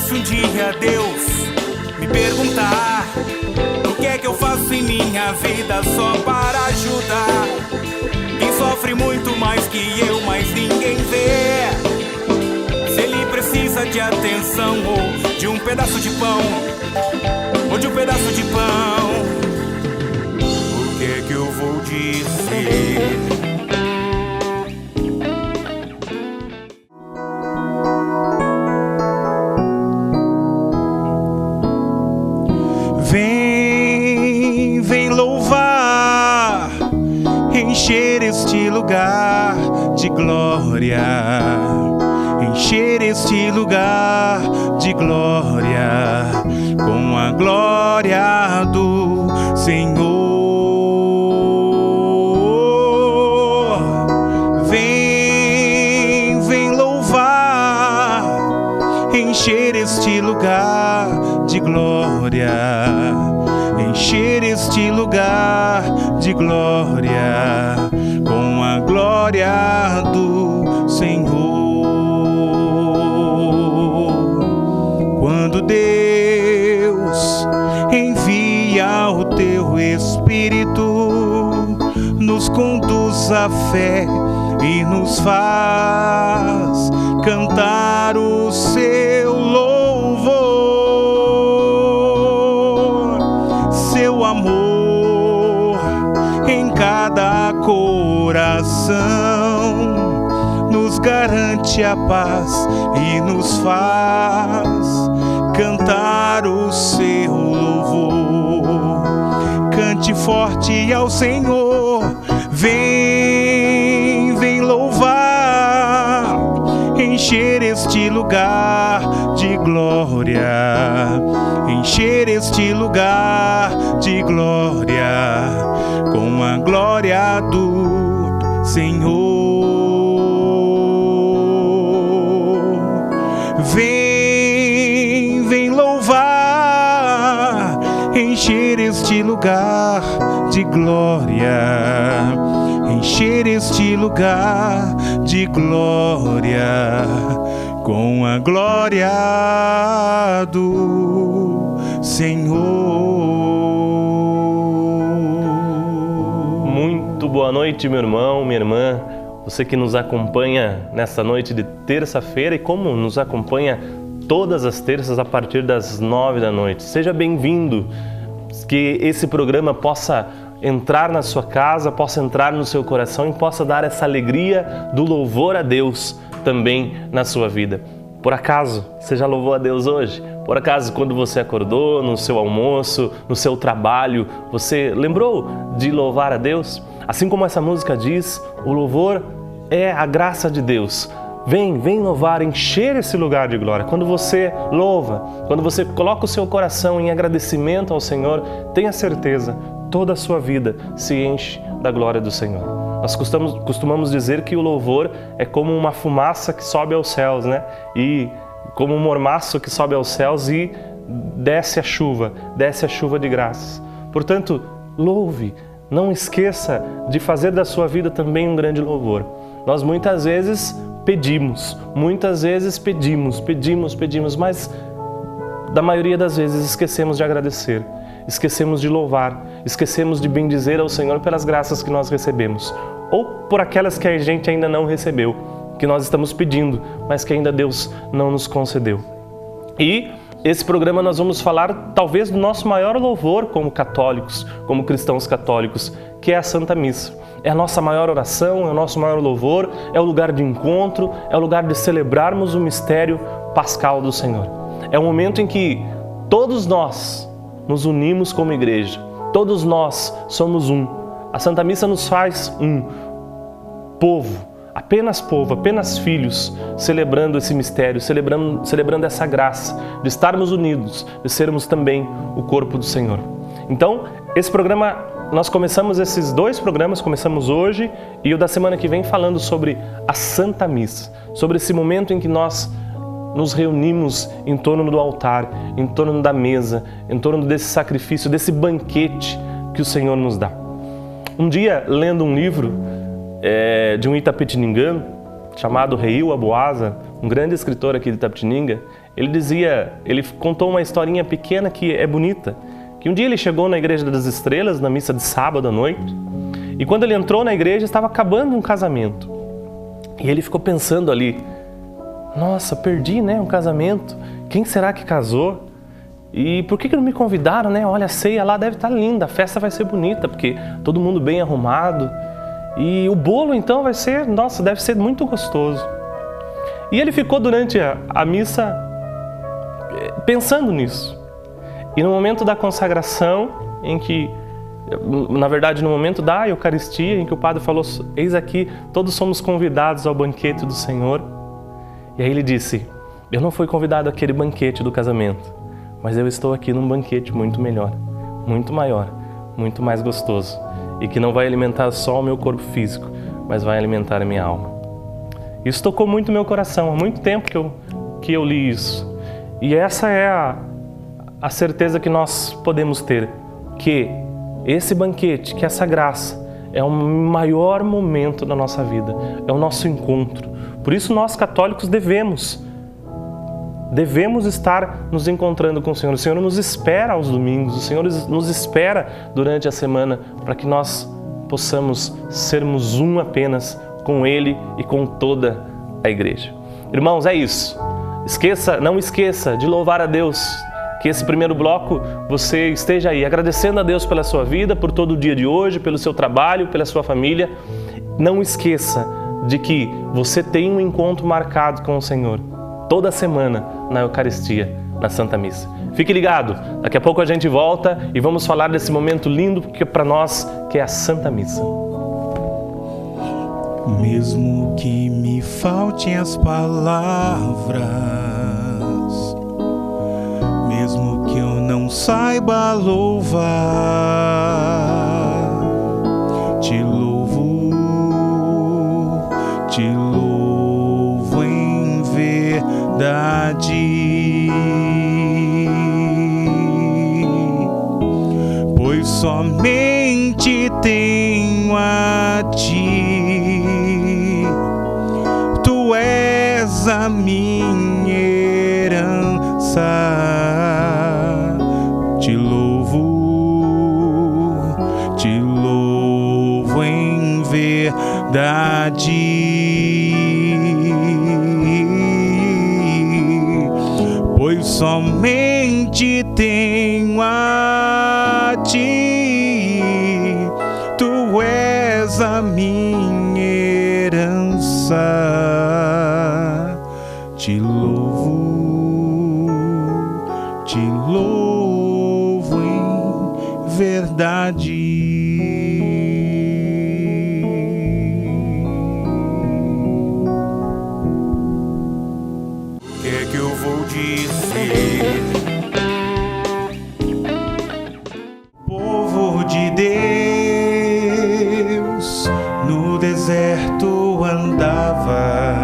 se um dia Deus me perguntar o que é que eu faço em minha vida só para ajudar quem sofre muito mais que eu, mas ninguém vê. Se ele precisa de atenção ou de um pedaço de pão, ou de um pedaço de pão, o que é que eu vou dizer? Vem louvar, encher este lugar de glória, encher este lugar de glória, com a glória do Senhor. Vem louvar, encher este lugar de glória, encher este lugar de glória, com a glória do Senhor. Quando Deus envia o teu Espírito, nos conduz à fé e nos faz cantar o seu louvor, seu amor em cada coração nos garante a paz e nos faz cantar o seu louvor. Cante forte ao Senhor, vem louvar, encher este lugar de glória, encher este lugar de glória, com a glória do Senhor. Vem louvar, encher este lugar de glória, encher este lugar de glória, com a glória do Senhor. Muito boa noite, meu irmão, minha irmã, você que nos acompanha nessa noite de terça-feira e como nos acompanha todas as terças a partir das 9 da noite. Seja bem-vindo, que esse programa possa entrar na sua casa, possa entrar no seu coração e possa dar essa alegria do louvor a Deus também na sua vida. Por acaso, você já louvou a Deus hoje? Por acaso, quando você acordou, no seu almoço, no seu trabalho, você lembrou de louvar a Deus? Assim como essa música diz, o louvor é a graça de Deus. Vem louvar, encher esse lugar de glória. Quando você louva, quando você coloca o seu coração em agradecimento ao Senhor, tenha certeza, toda a sua vida se enche da glória do Senhor. Nós costumamos dizer que o louvor é como uma fumaça que sobe aos céus, né? E como um mormaço que sobe aos céus e desce a chuva de graças. Portanto, louve, não esqueça de fazer da sua vida também um grande louvor. Nós muitas vezes pedimos, mas da maioria das vezes esquecemos de agradecer, esquecemos de louvar, esquecemos de bendizer ao Senhor pelas graças que nós recebemos, ou por aquelas que a gente ainda não recebeu, que nós estamos pedindo, mas que ainda Deus não nos concedeu. E esse programa nós vamos falar talvez do nosso maior louvor como católicos, como cristãos católicos, que é a Santa Missa. É a nossa maior oração, é o nosso maior louvor, é o lugar de encontro, é o lugar de celebrarmos o mistério pascal do Senhor. É o momento em que todos nós nos unimos como igreja, todos nós somos um. A Santa Missa nos faz um povo, apenas filhos, celebrando esse mistério, celebrando essa graça de estarmos unidos, de sermos também o corpo do Senhor. Então, esse programa, nós começamos esses 2 programas, começamos hoje e o da semana que vem falando sobre a Santa Missa, sobre esse momento em que nós nos reunimos em torno do altar, em torno da mesa, em torno desse sacrifício, desse banquete que o Senhor nos dá. Um dia, lendo um livro de um itapetiningano chamado Reil Aboasa, um grande escritor aqui de Itapetininga, ele contou uma historinha pequena que é bonita, que um dia ele chegou na Igreja das Estrelas, na missa de sábado à noite, e quando ele entrou na igreja, estava acabando um casamento. E ele ficou pensando ali, nossa, perdi, né, um casamento, quem será que casou? E por que não me convidaram, né? Olha, a ceia lá deve estar linda, a festa vai ser bonita, porque todo mundo bem arrumado. E o bolo então vai ser, nossa, deve ser muito gostoso. E ele ficou durante a missa pensando nisso. E no momento da consagração, em que, na verdade, no momento da Eucaristia, em que o padre falou, eis aqui, todos somos convidados ao banquete do Senhor. E aí ele disse, eu não fui convidado àquele banquete do casamento, mas eu estou aqui num banquete muito melhor, muito maior, muito mais gostoso. E que não vai alimentar só o meu corpo físico, mas vai alimentar a minha alma. Isso tocou muito meu coração, há muito tempo que eu li isso. E essa é a certeza que nós podemos ter, que esse banquete, que essa graça, é o maior momento da nossa vida, é o nosso encontro. Por isso nós católicos devemos estar nos encontrando com o Senhor. O Senhor nos espera aos domingos, o Senhor nos espera durante a semana para que nós possamos sermos um apenas com Ele e com toda a igreja. Irmãos, é isso. Não esqueça de louvar a Deus. Que esse primeiro bloco você esteja aí agradecendo a Deus pela sua vida, por todo o dia de hoje, pelo seu trabalho, pela sua família. Não esqueça de que você tem um encontro marcado com o Senhor toda semana na Eucaristia, na Santa Missa. Fique ligado, daqui a pouco a gente volta e vamos falar desse momento lindo que para nós que é a Santa Missa. Mesmo que me faltem as palavras, mesmo que eu não saiba louvar, te louvo em verdade, pois somente tenho a ti, tu és a minha herança. Te louvo em verdade, pois somente tenho a ti, tu és a minha herança. Te louvo em verdade. O que é que eu vou dizer? Povo de Deus, no deserto andava,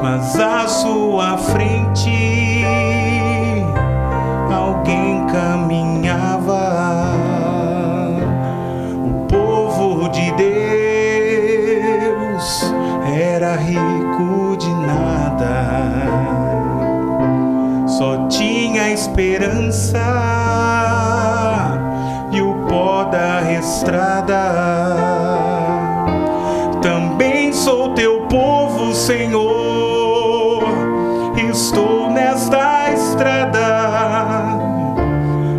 mas à sua frente alguém caminhava. O povo de Deus era rico de nada, só tinha esperança e o pó da estrada. Também sou teu povo, Senhor, estou nesta estrada,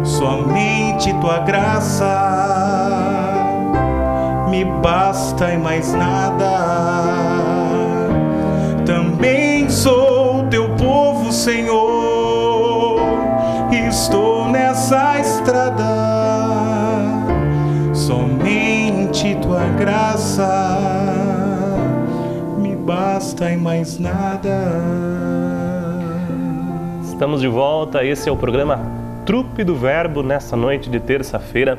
somente tua graça me basta e mais nada. Também sou teu povo, Senhor, estou nessa estrada, somente tua graça me basta e mais nada. Estamos de volta, esse é o programa Trupe do Verbo, nessa noite de terça-feira.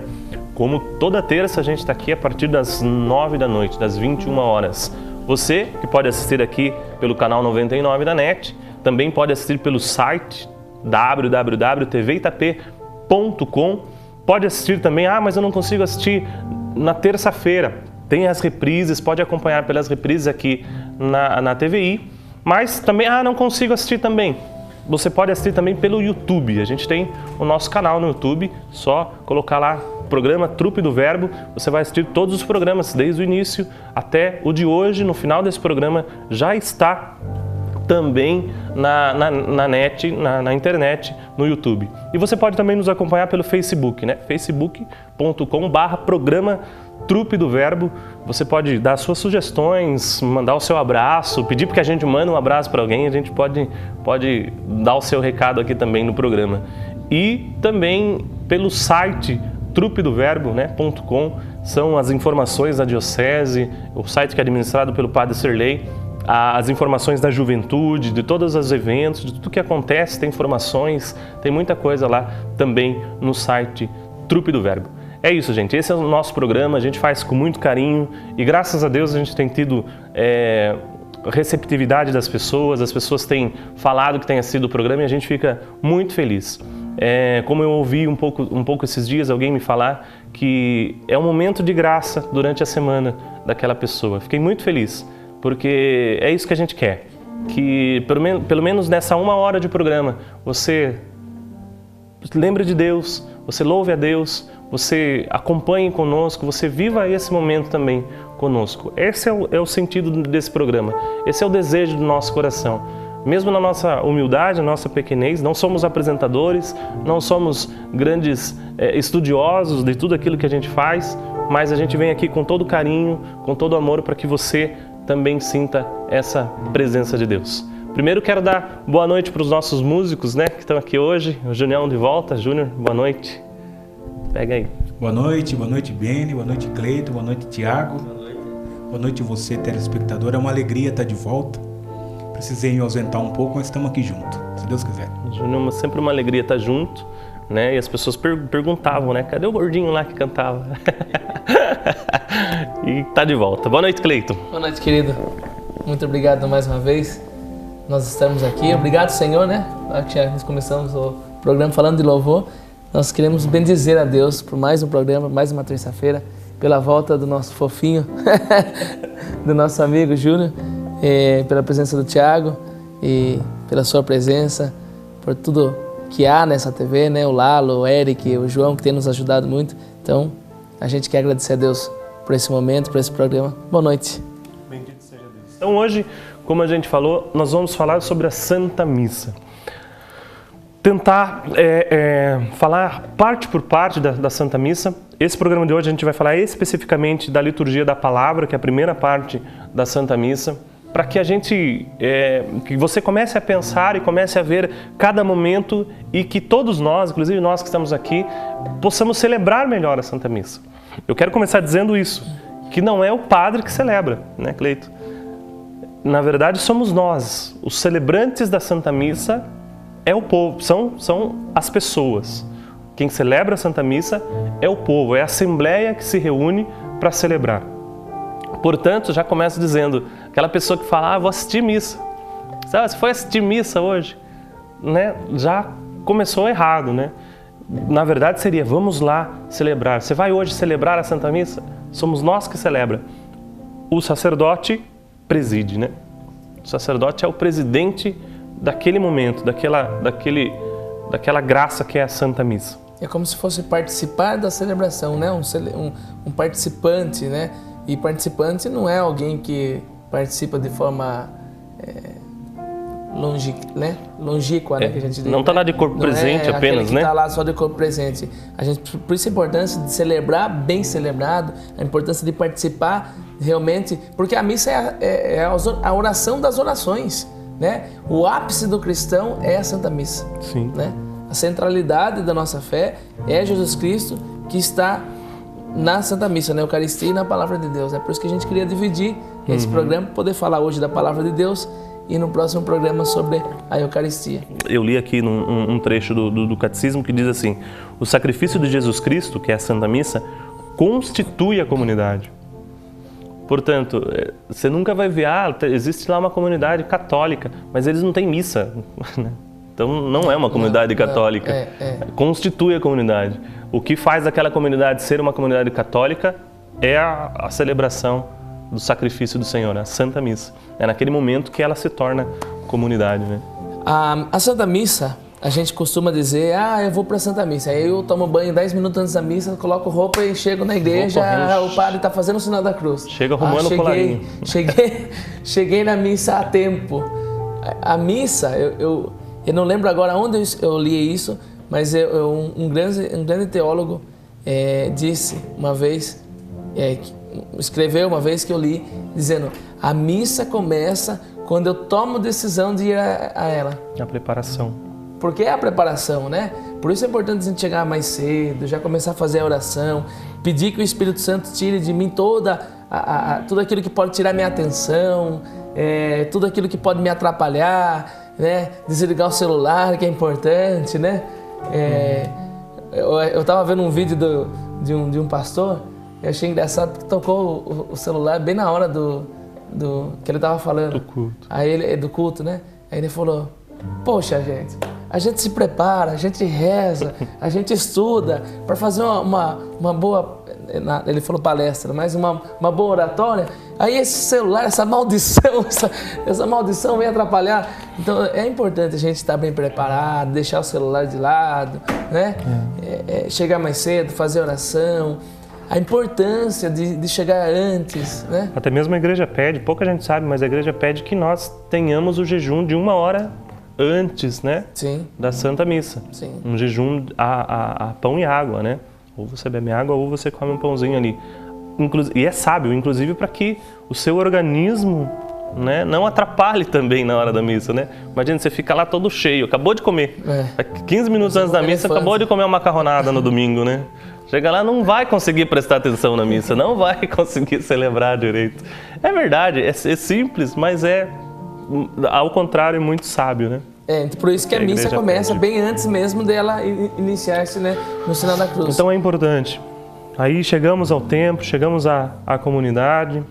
Como toda terça, a gente está aqui a partir das 9 da noite, das 21 horas. Você que pode assistir aqui pelo canal 99 da NET, também pode assistir pelo site www.tvitap.com. Pode assistir também, mas eu não consigo assistir na terça-feira. Tem as reprises, pode acompanhar pelas reprises aqui na TVI. Mas também, não consigo assistir também. Você pode assistir também pelo YouTube. A gente tem o nosso canal no YouTube, só colocar lá programa Trupe do Verbo, você vai assistir todos os programas, desde o início até o de hoje. No final desse programa já está também na net, na internet, no YouTube. E você pode também nos acompanhar pelo Facebook, né? facebook.com/programa Trupe do Verbo. Você pode dar suas sugestões, mandar o seu abraço, pedir para que a gente mande um abraço para alguém, a gente pode dar o seu recado aqui também no programa. E também pelo site trupedoverbo.com, são as informações da Diocese, o site que é administrado pelo Padre Serlei, as informações da juventude, de todos os eventos, de tudo que acontece, tem informações, tem muita coisa lá também no site Trupe do Verbo. É isso, gente, esse é o nosso programa, a gente faz com muito carinho e graças a Deus a gente tem tido receptividade das pessoas, as pessoas têm falado que tenha sido o programa e a gente fica muito feliz. Como eu ouvi um pouco esses dias alguém me falar que é um momento de graça durante a semana daquela pessoa. Fiquei muito feliz, porque é isso que a gente quer, que pelo menos nessa 1 hora de programa você lembre de Deus, você louve a Deus, você acompanhe conosco, você viva esse momento também conosco. Esse é o sentido desse programa, esse é o desejo do nosso coração. Mesmo na nossa humildade, na nossa pequenez, não somos apresentadores, não somos grandes estudiosos de tudo aquilo que a gente faz, mas a gente vem aqui com todo carinho, com todo amor, para que você também sinta essa presença de Deus. Primeiro quero dar boa noite para os nossos músicos, né, que estão aqui hoje. O Junião de volta. Júnior, boa noite. Pega aí. Boa noite Beni, boa noite Cleito, boa noite Tiago. Boa noite você, telespectador. É uma alegria estar de volta. Precisei me ausentar um pouco, mas estamos aqui junto, se Deus quiser. Júnior, sempre uma alegria estar junto, né? E as pessoas perguntavam, né? Cadê o gordinho lá que cantava? E tá de volta. Boa noite, Cleiton. Boa noite, querido. Muito obrigado mais uma vez. Nós estamos aqui. Obrigado, Senhor, né? Nós começamos o programa falando de louvor. Nós queremos bendizer a Deus por mais um programa, mais uma terça-feira, pela volta do nosso fofinho, do nosso amigo Júnior, pela presença do Tiago e pela sua presença, por tudo que há nessa TV, né? O Lalo, o Eric, o João, que tem nos ajudado muito. Então, a gente quer agradecer a Deus por esse momento, por esse programa. Boa noite. Bendito seja Deus. Então hoje, como a gente falou, nós vamos falar sobre a Santa Missa. Tentar falar parte por parte da Santa Missa. Esse programa de hoje a gente vai falar especificamente da liturgia da palavra, que é a primeira parte da Santa Missa, para que a gente, que você comece a pensar e comece a ver cada momento e que todos nós, inclusive nós que estamos aqui, possamos celebrar melhor a Santa Missa. Eu quero começar dizendo isso, que não é o padre que celebra, né, Cleito? Na verdade, somos nós, os celebrantes da Santa Missa. É o povo, são as pessoas. Quem celebra a Santa Missa é o povo, é a assembleia que se reúne para celebrar. Portanto, já começo dizendo, aquela pessoa que fala, vou assistir missa. Sabe, você foi assistir missa hoje? Né? Já começou errado, né? Na verdade seria, vamos lá celebrar. Você vai hoje celebrar a Santa Missa? Somos nós que celebra. O sacerdote preside, né? O sacerdote é o presidente daquele momento, daquela graça que é a Santa Missa. É como se fosse participar da celebração, né? Um participante, né? E participante não é alguém que participa de forma longínqua, né? Que a gente diz, não está lá de corpo presente apenas, né? Não está lá só de corpo presente. Por isso a importância de celebrar bem celebrado, a importância de participar realmente, porque a missa é a oração das orações. Né? O ápice do cristão é a Santa Missa. Sim. Né? A centralidade da nossa fé é Jesus Cristo, que está na Santa Missa, na Eucaristia e na Palavra de Deus. É por isso que a gente queria dividir esse programa, poder falar hoje da Palavra de Deus e no próximo programa sobre a Eucaristia. Eu li aqui um trecho do Catecismo que diz assim: o sacrifício de Jesus Cristo, que é a Santa Missa, constitui a comunidade. Portanto, você nunca vai ver, existe lá uma comunidade católica, mas eles não têm missa, né? Então não é uma comunidade católica, constitui a comunidade. O que faz aquela comunidade ser uma comunidade católica é a celebração do sacrifício do Senhor, a Santa Missa. É naquele momento que ela se torna comunidade, né? A Santa Missa, a gente costuma dizer, eu vou para a Santa Missa. Aí eu tomo banho 10 minutos antes da missa, coloco roupa e chego na igreja, o padre está fazendo o sinal da cruz. Chega arrumando o colarinho. Cheguei na missa a tempo. A missa, eu não lembro agora onde eu li isso, mas um grande teólogo disse uma vez, escreveu uma vez que eu li, dizendo: a missa começa quando eu tomo decisão de ir a ela. A preparação. Porque é a preparação, né? Por isso é importante a gente chegar mais cedo, já começar a fazer a oração, pedir que o Espírito Santo tire de mim tudo aquilo que pode tirar minha atenção, tudo aquilo que pode me atrapalhar, né? Desligar o celular, que é importante, né? Eu estava vendo um vídeo de um pastor, eu achei engraçado que tocou o celular bem na hora do que ele estava falando. Do culto. Aí do culto, né? Aí ele falou: poxa, a gente se prepara, a gente reza, a gente estuda para fazer uma boa, ele falou palestra, mas uma boa oratória. Aí esse celular, essa maldição vem atrapalhar. Então é importante a gente estar bem preparado, deixar o celular de lado, né? Chegar mais cedo, fazer oração. A importância de chegar antes, né? Até mesmo a igreja pede, pouca gente sabe, mas a igreja pede que nós tenhamos o jejum de 1 hora antes, né? Sim. Da Santa Missa. Sim. Um jejum a pão e água, né? Ou você bebe água ou você come um pãozinho ali. E é sábio, inclusive, para que o seu organismo, né, não atrapalhe também na hora da missa, né? Imagina, você fica lá todo cheio, acabou de comer. 15 minutos antes da missa, acabou de comer uma macarronada no domingo, né? Chega lá, não vai conseguir prestar atenção na missa, não vai conseguir celebrar direito. É verdade, é simples, mas ao contrário, é muito sábio, né? Por isso que a missa começa bem antes mesmo dela iniciar-se, né, no sinal da cruz. Então é importante. Aí chegamos ao templo, chegamos à comunidade.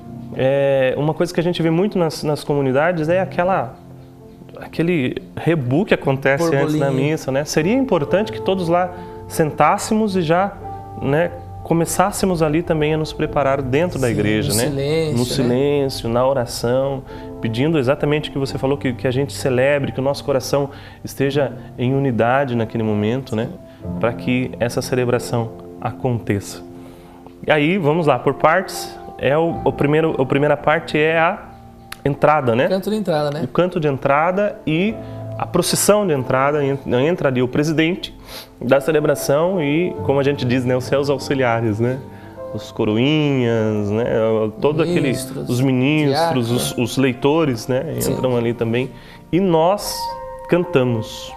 Uma coisa que a gente vê muito nas comunidades é aquele rebu que acontece antes da missa, né? Seria importante que todos lá sentássemos e já, né, começássemos ali também a nos preparar dentro da igreja, no né? Silêncio, no silêncio, na oração, pedindo exatamente o que você falou, que a gente celebre, que o nosso coração esteja em unidade naquele momento, né? Para que essa celebração aconteça. E aí, vamos lá, por partes. A primeira parte é a entrada, né? O canto de entrada, né? O canto de entrada e a procissão de entrada. Entra ali o presidente da celebração e, como a gente diz, né, os seus auxiliares, né? Os coroinhas, né? Os ministros, os leitores, né? Entram ali também. E nós cantamos,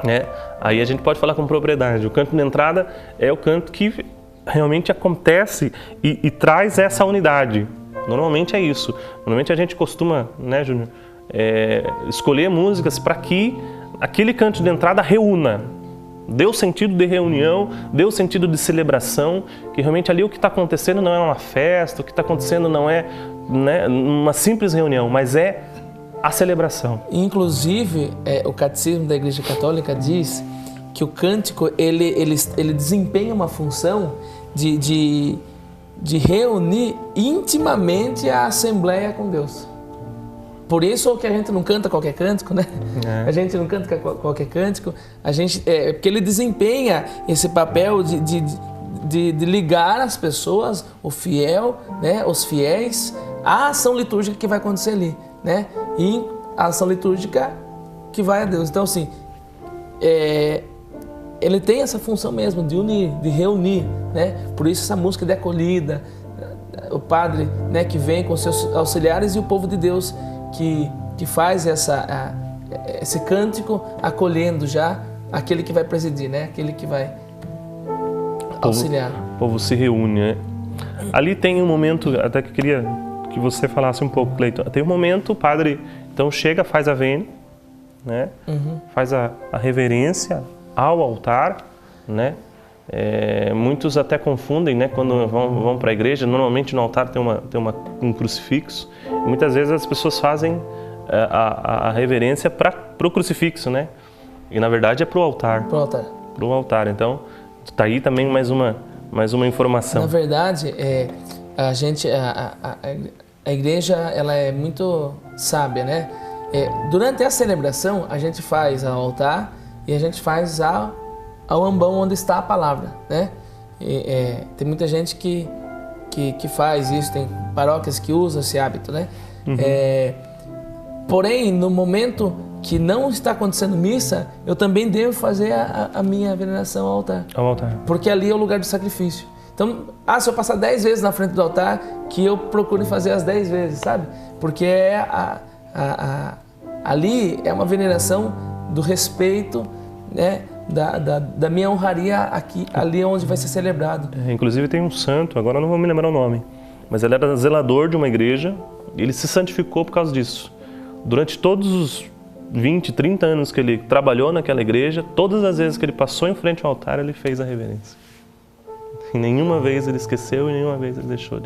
né? Aí a gente pode falar com propriedade. O canto de entrada é o canto que realmente acontece e traz essa unidade. Normalmente é isso. Normalmente a gente costuma, né, Júnior, escolher músicas para que aquele canto de entrada reúna. Dê o sentido de reunião, dê o sentido de celebração, que realmente ali o que está acontecendo não é uma festa, o que está acontecendo não é, né, uma simples reunião, mas é a celebração. Inclusive, o Catecismo da Igreja Católica diz que o cântico ele desempenha uma função de reunir intimamente a Assembleia com Deus. Por isso que a gente não canta qualquer cântico, né? A gente não canta qualquer cântico, porque ele desempenha esse papel de ligar as pessoas, o fiel, né, os fiéis, à ação litúrgica que vai acontecer ali, né? E a ação litúrgica que vai a Deus. Então, assim, ele tem essa função mesmo de unir, de reunir, né? Por isso essa música de acolhida, o padre, né, que vem com seus auxiliares e o povo de Deus que faz esse cântico acolhendo já aquele que vai presidir, né? Aquele que vai auxiliar. O povo se reúne, né? Ali tem um momento, até que eu queria que você falasse um pouco, Cleiton. Tem um momento, o padre então chega, faz a vênia, né? Faz a reverência ao altar, né? Muitos até confundem, né, quando vão para a igreja. Normalmente no altar tem um crucifixo. E muitas vezes as pessoas fazem a reverência para o crucifixo, né? E na verdade é para o altar. Para o altar. Então, está aí também mais uma informação. Na verdade, a igreja ela é muito sábia, né? Durante a celebração, a gente faz ao altar e a gente faz ao ambão onde está a palavra, né? Tem muita gente que faz isso, tem paróquias que usam esse hábito, né? Porém, no momento que não está acontecendo missa, eu também devo fazer a minha veneração ao altar. Ao altar. Porque ali é o lugar do sacrifício. Então, se eu passar 10 vezes na frente do altar, que eu procure fazer as 10 vezes, sabe? Porque ali é uma veneração do respeito, né? Da minha honraria ali onde vai ser celebrado. Inclusive tem um santo, agora eu não vou me lembrar o nome, mas ele era zelador de uma igreja e ele se santificou por causa disso. Durante todos os 20, 30 anos que ele trabalhou naquela igreja, todas as vezes que ele passou em frente ao altar, ele fez a reverência. E nenhuma vez ele esqueceu e nenhuma vez ele deixou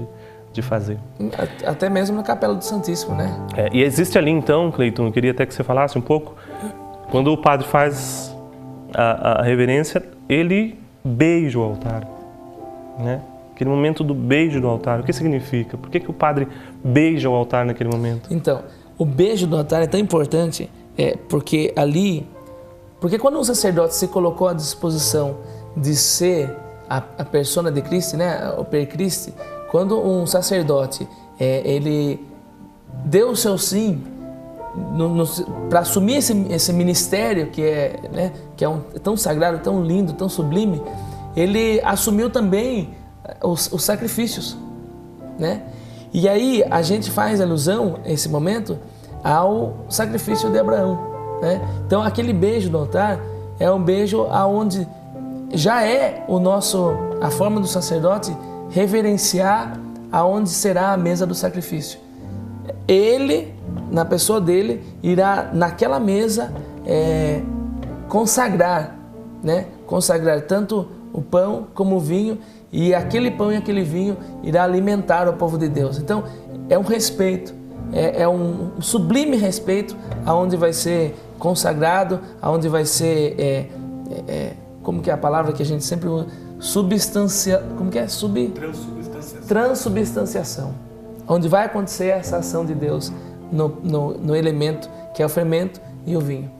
de fazer. Até mesmo na Capela do Santíssimo, né? E existe ali então, Cleiton, eu queria até que você falasse um pouco, quando o padre faz a reverência, ele beija o altar, né? Aquele momento do beijo do altar, o que significa? Por que o padre beija o altar naquele momento? Então, o beijo do altar é tão importante, porque quando um sacerdote se colocou à disposição de ser a persona de Cristo, né, o per Christi, quando um sacerdote ele deu o seu sim para assumir esse ministério que é tão sagrado, tão lindo, tão sublime, ele assumiu também os sacrifícios, né? E aí a gente faz alusão, nesse momento, ao sacrifício de Abraão, né? Então aquele beijo no altar é um beijo aonde já é a forma do sacerdote reverenciar aonde será a mesa do sacrifício. Ele, na pessoa dele, irá naquela mesa consagrar, né? Consagrar tanto o pão como o vinho, e aquele pão e aquele vinho irá alimentar o povo de Deus. Então, é um respeito, é um sublime respeito aonde vai ser consagrado, aonde vai ser, como que é a palavra que a gente sempre usa? Transubstanciação. Onde vai acontecer essa ação de Deus no elemento que é o fermento e o vinho.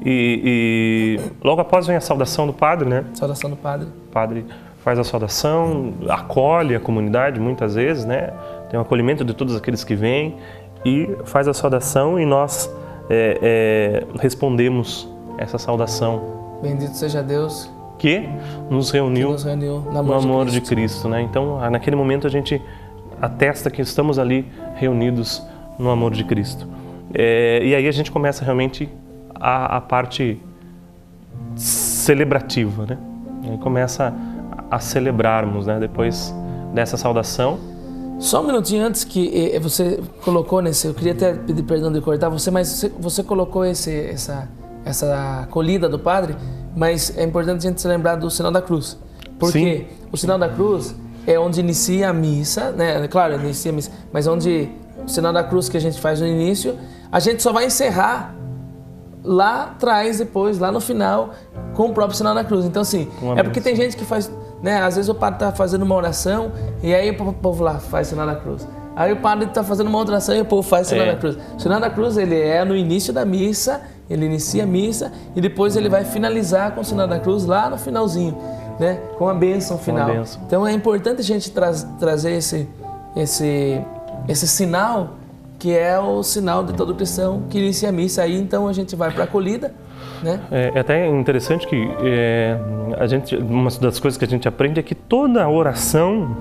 E logo após vem a saudação do padre, né? Saudação do padre. O padre faz a saudação, acolhe a comunidade muitas vezes, né? Tem o acolhimento de todos aqueles que vêm e faz a saudação e nós respondemos essa saudação. Bendito seja Deus que nos reuniu no amor de Cristo, né? Então, naquele momento a gente atesta que estamos ali reunidos no amor de Cristo. E aí a gente começa realmente a parte celebrativa, né? E começa a celebrarmos, né? Depois dessa saudação. Só um minutinho antes que você colocou eu queria até pedir perdão de cortar mas você colocou essa acolhida do padre, mas é importante a gente se lembrar do sinal da cruz. Porque o sinal da cruz é onde inicia a missa, né? Claro, inicia a missa, mas onde o sinal da cruz que a gente faz no início, a gente só vai encerrar lá atrás, depois, lá no final, com o próprio sinal da cruz. Então, assim, porque tem gente que faz, né? Às vezes o padre está fazendo uma oração e aí o povo lá faz o sinal da cruz. Aí o padre está fazendo uma outra oração e o povo faz o sinal da cruz. O sinal da cruz, ele é no início da missa, ele inicia a missa e depois ele vai finalizar com o sinal da cruz lá no finalzinho, né? Com a bênção final. Então é importante a gente trazer esse sinal, que é o sinal de todo cristão que inicia a missa. Aí então a gente vai para a acolhida, né? É até interessante que uma das coisas que a gente aprende é que toda oração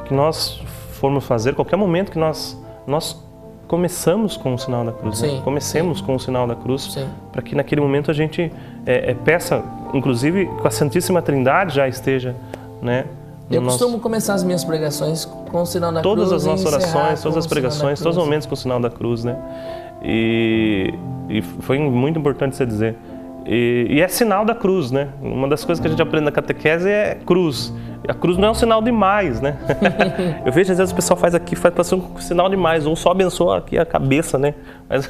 que nós formos fazer, qualquer momento que nós começamos com o sinal da cruz, né? Comecemos com o sinal da cruz, para que naquele momento a gente peça, inclusive que a Santíssima Trindade já esteja, né? Eu costumo começar as minhas pregações com o sinal da cruz. Todas as nossas orações, todas as pregações, todos os momentos com o sinal da cruz, né? E foi muito importante você dizer. E é sinal da cruz, né? Uma das coisas que a gente aprende na catequese é cruz. A cruz não é um sinal demais, né? Eu vejo às vezes o pessoal faz passando um sinal demais, ou só abençoa aqui a cabeça, né? Mas,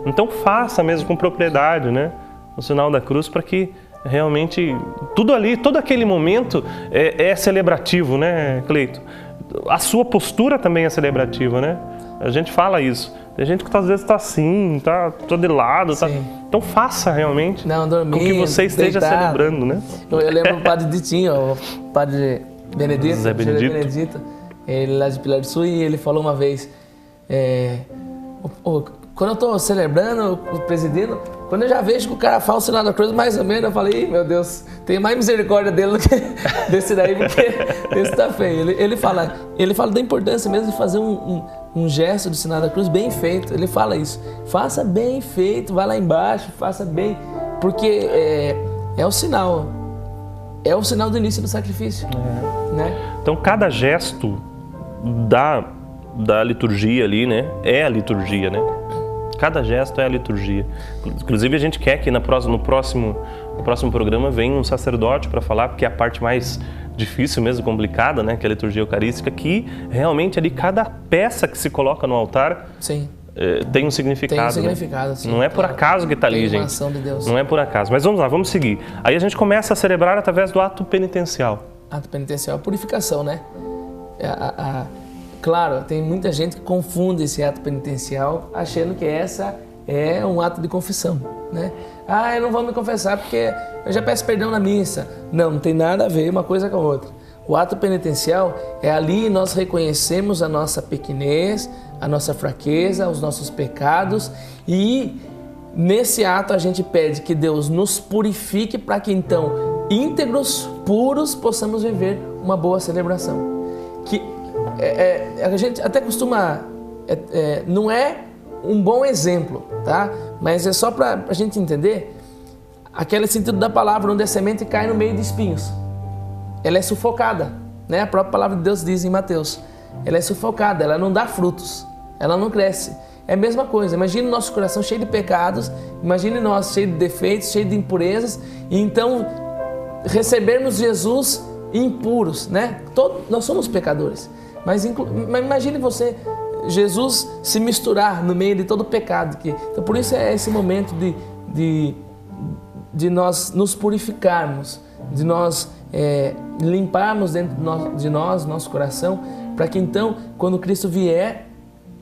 então faça mesmo com propriedade, né? O sinal da cruz, para que realmente tudo ali, todo aquele momento é celebrativo, né, Cleito? a sua postura também é celebrativa, né? A gente fala isso. Tem gente que às vezes está assim, tá de lado, tá... Então faça realmente com que você esteja celebrando, né? Eu lembro o padre Ditinho, o padre Benedito, Zé Benedito, ele lá de Pilar do Sul, e ele falou uma vez, quando eu estou celebrando, presidindo, quando eu já vejo que o cara fala o sinal da cruz, mais ou menos, eu falei, meu Deus, tem mais misericórdia dele do que desse daí, porque esse tá feio. Ele fala da importância mesmo de fazer um gesto do sinal da cruz bem feito. Ele fala isso, faça bem feito, vai lá embaixo, faça bem, porque é o sinal do início do sacrifício. Né? Então cada gesto da liturgia ali, né, é a liturgia, né? Cada gesto é a liturgia. Inclusive a gente quer que no próximo programa venha um sacerdote para falar, porque é a parte mais difícil mesmo, complicada, né, que é a liturgia eucarística, que realmente ali cada peça que se coloca no altar tem um significado. Tem um significado, né? sim. Não é por acaso que está ali, gente. Ação de Deus. Não é por acaso. Mas vamos lá, vamos seguir. Aí a gente começa a celebrar através do ato penitencial. Ato penitencial é a purificação, né? Claro, tem muita gente que confunde esse ato penitencial achando que essa é um ato de confissão, né? Eu não vou me confessar porque eu já peço perdão na missa. Não tem nada a ver uma coisa com a outra. O ato penitencial é ali nós reconhecemos a nossa pequenez, a nossa fraqueza, os nossos pecados, e nesse ato a gente pede que Deus nos purifique para que então, íntegros, puros, possamos viver uma boa celebração. A gente até costuma, não é um bom exemplo, tá? Mas é só para a gente entender aquele sentido da palavra, onde a semente cai no meio de espinhos. Ela é sufocada, né? A própria palavra de Deus diz em Mateus. Ela é sufocada, ela não dá frutos, ela não cresce. É a mesma coisa, imagine nosso coração cheio de pecados, imagine nós cheio de defeitos, cheio de impurezas, e então recebermos Jesus impuros, né? Nós somos pecadores. Mas imagine você, Jesus se misturar no meio de todo o pecado. Então por isso é esse momento de nós nos purificarmos, de nós limparmos dentro de nós, nosso coração, para que então, quando Cristo vier,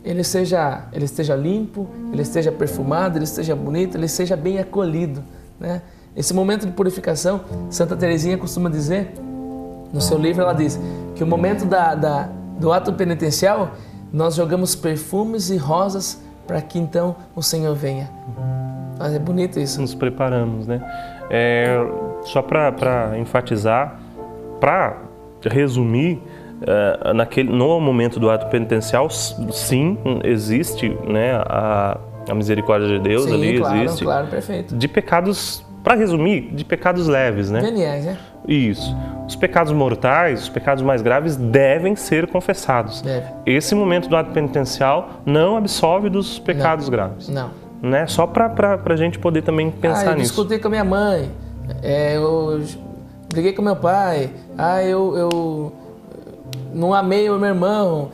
ele esteja limpo, ele esteja perfumado, ele esteja bonito, ele seja bem acolhido, né? Esse momento de purificação, Santa Teresinha costuma dizer, no seu livro ela diz, que o momento do ato penitencial, nós jogamos perfumes e rosas para que então o Senhor venha. Mas é bonito isso. Nos preparamos, né? Só para enfatizar, para resumir, no momento do ato penitencial, sim, existe, né, a misericórdia de Deus. Sim, ali claro, existe. Claro, perfeito. De pecados, para resumir, de pecados leves, né? Veniais, né? Isso. Os pecados mortais, os pecados mais graves devem ser confessados. Deve. Esse momento do ato penitencial não absolve dos pecados graves. Não. Né? Só para a gente poder também pensar eu nisso. Discutei com a minha mãe, eu briguei com meu pai, eu não amei o meu irmão.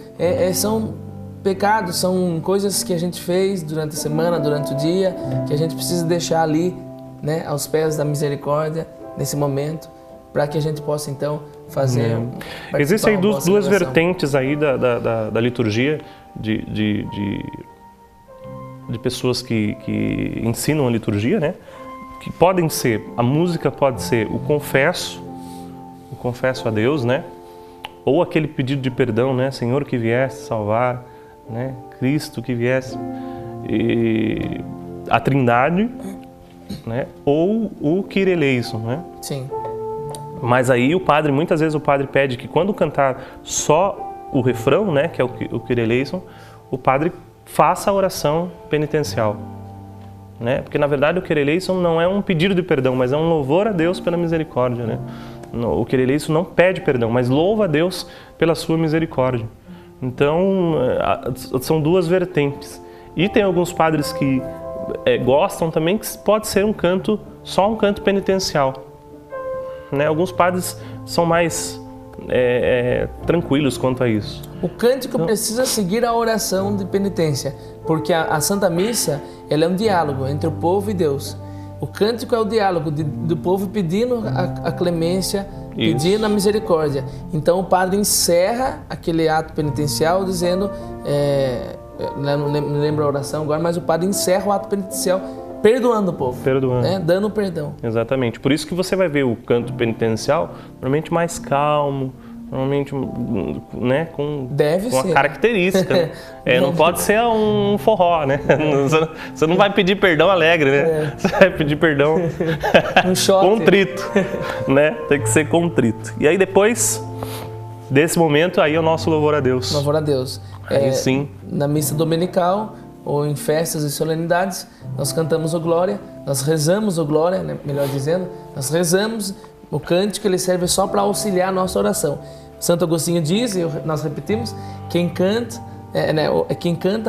São pecados, são coisas que a gente fez durante a semana, durante o dia, que a gente precisa deixar ali, né, aos pés da misericórdia, nesse momento, para que a gente possa então fazer. Existem duas vertentes aí da liturgia de pessoas que ensinam a liturgia, né? Que podem ser, a música pode ser o confesso a Deus, né? Ou aquele pedido de perdão, né? Senhor que viesse salvar, né? Cristo que viesse, e a Trindade, né? Ou o Kyrie eleison, né? Sim. Mas aí muitas vezes o padre pede que quando cantar só o refrão, né? Que é o Kyrie eleison, o padre faça a oração penitencial, né? Porque na verdade o Kyrie eleison não é um pedido de perdão, mas é um louvor a Deus pela misericórdia, né? O Kyrie eleison não pede perdão, mas louva a Deus pela sua misericórdia. Então são duas vertentes. E tem alguns padres que gostam também que pode ser só um canto penitencial, né? Alguns padres são mais tranquilos quanto a isso. O cântico precisa seguir a oração de penitência, porque a Santa Missa ela é um diálogo entre o povo e Deus. O cântico é o diálogo do povo pedindo a clemência pedindo a misericórdia. Então o padre encerra aquele ato penitencial dizendo, não me lembro a oração agora, mas o padre encerra o ato penitencial perdoando o povo. Perdoando. Né? Dando perdão. Exatamente. Por isso que você vai ver o canto penitencial normalmente mais calmo, normalmente, né, com uma característica. Né? Não pode ser um forró, né? Você não vai pedir perdão alegre, né? Você vai pedir perdão contrito, né? Tem que ser contrito. E aí depois desse momento, aí é o nosso louvor a Deus. Louvor a Deus. Aí sim. Na missa dominical ou em festas e solenidades, nós cantamos o Glória, nós rezamos o Glória, né? Melhor dizendo, nós rezamos o cântico, ele serve só para auxiliar a nossa oração. Santo Agostinho diz, e nós repetimos, quem canta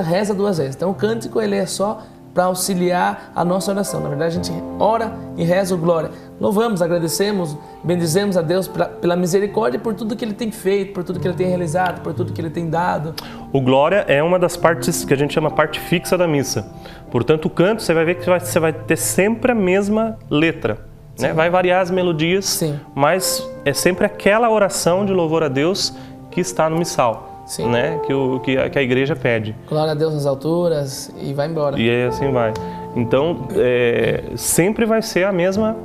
reza 2 vezes. Então o cântico ele é só para auxiliar a nossa oração. Na verdade a gente ora e reza o Glória. Louvamos, agradecemos, bendizemos a Deus pela misericórdia, por tudo que Ele tem feito, por tudo que Ele tem realizado, por tudo que Ele tem dado. O Glória é uma das partes que a gente chama parte fixa da missa. Portanto, o canto, você vai ver que você vai ter sempre a mesma letra. Né? Vai variar as melodias, sim, mas é sempre aquela oração de louvor a Deus que está no missal, né? que a igreja pede. Glória a Deus nas alturas e vai embora. E aí assim vai. Então, sempre vai ser a mesma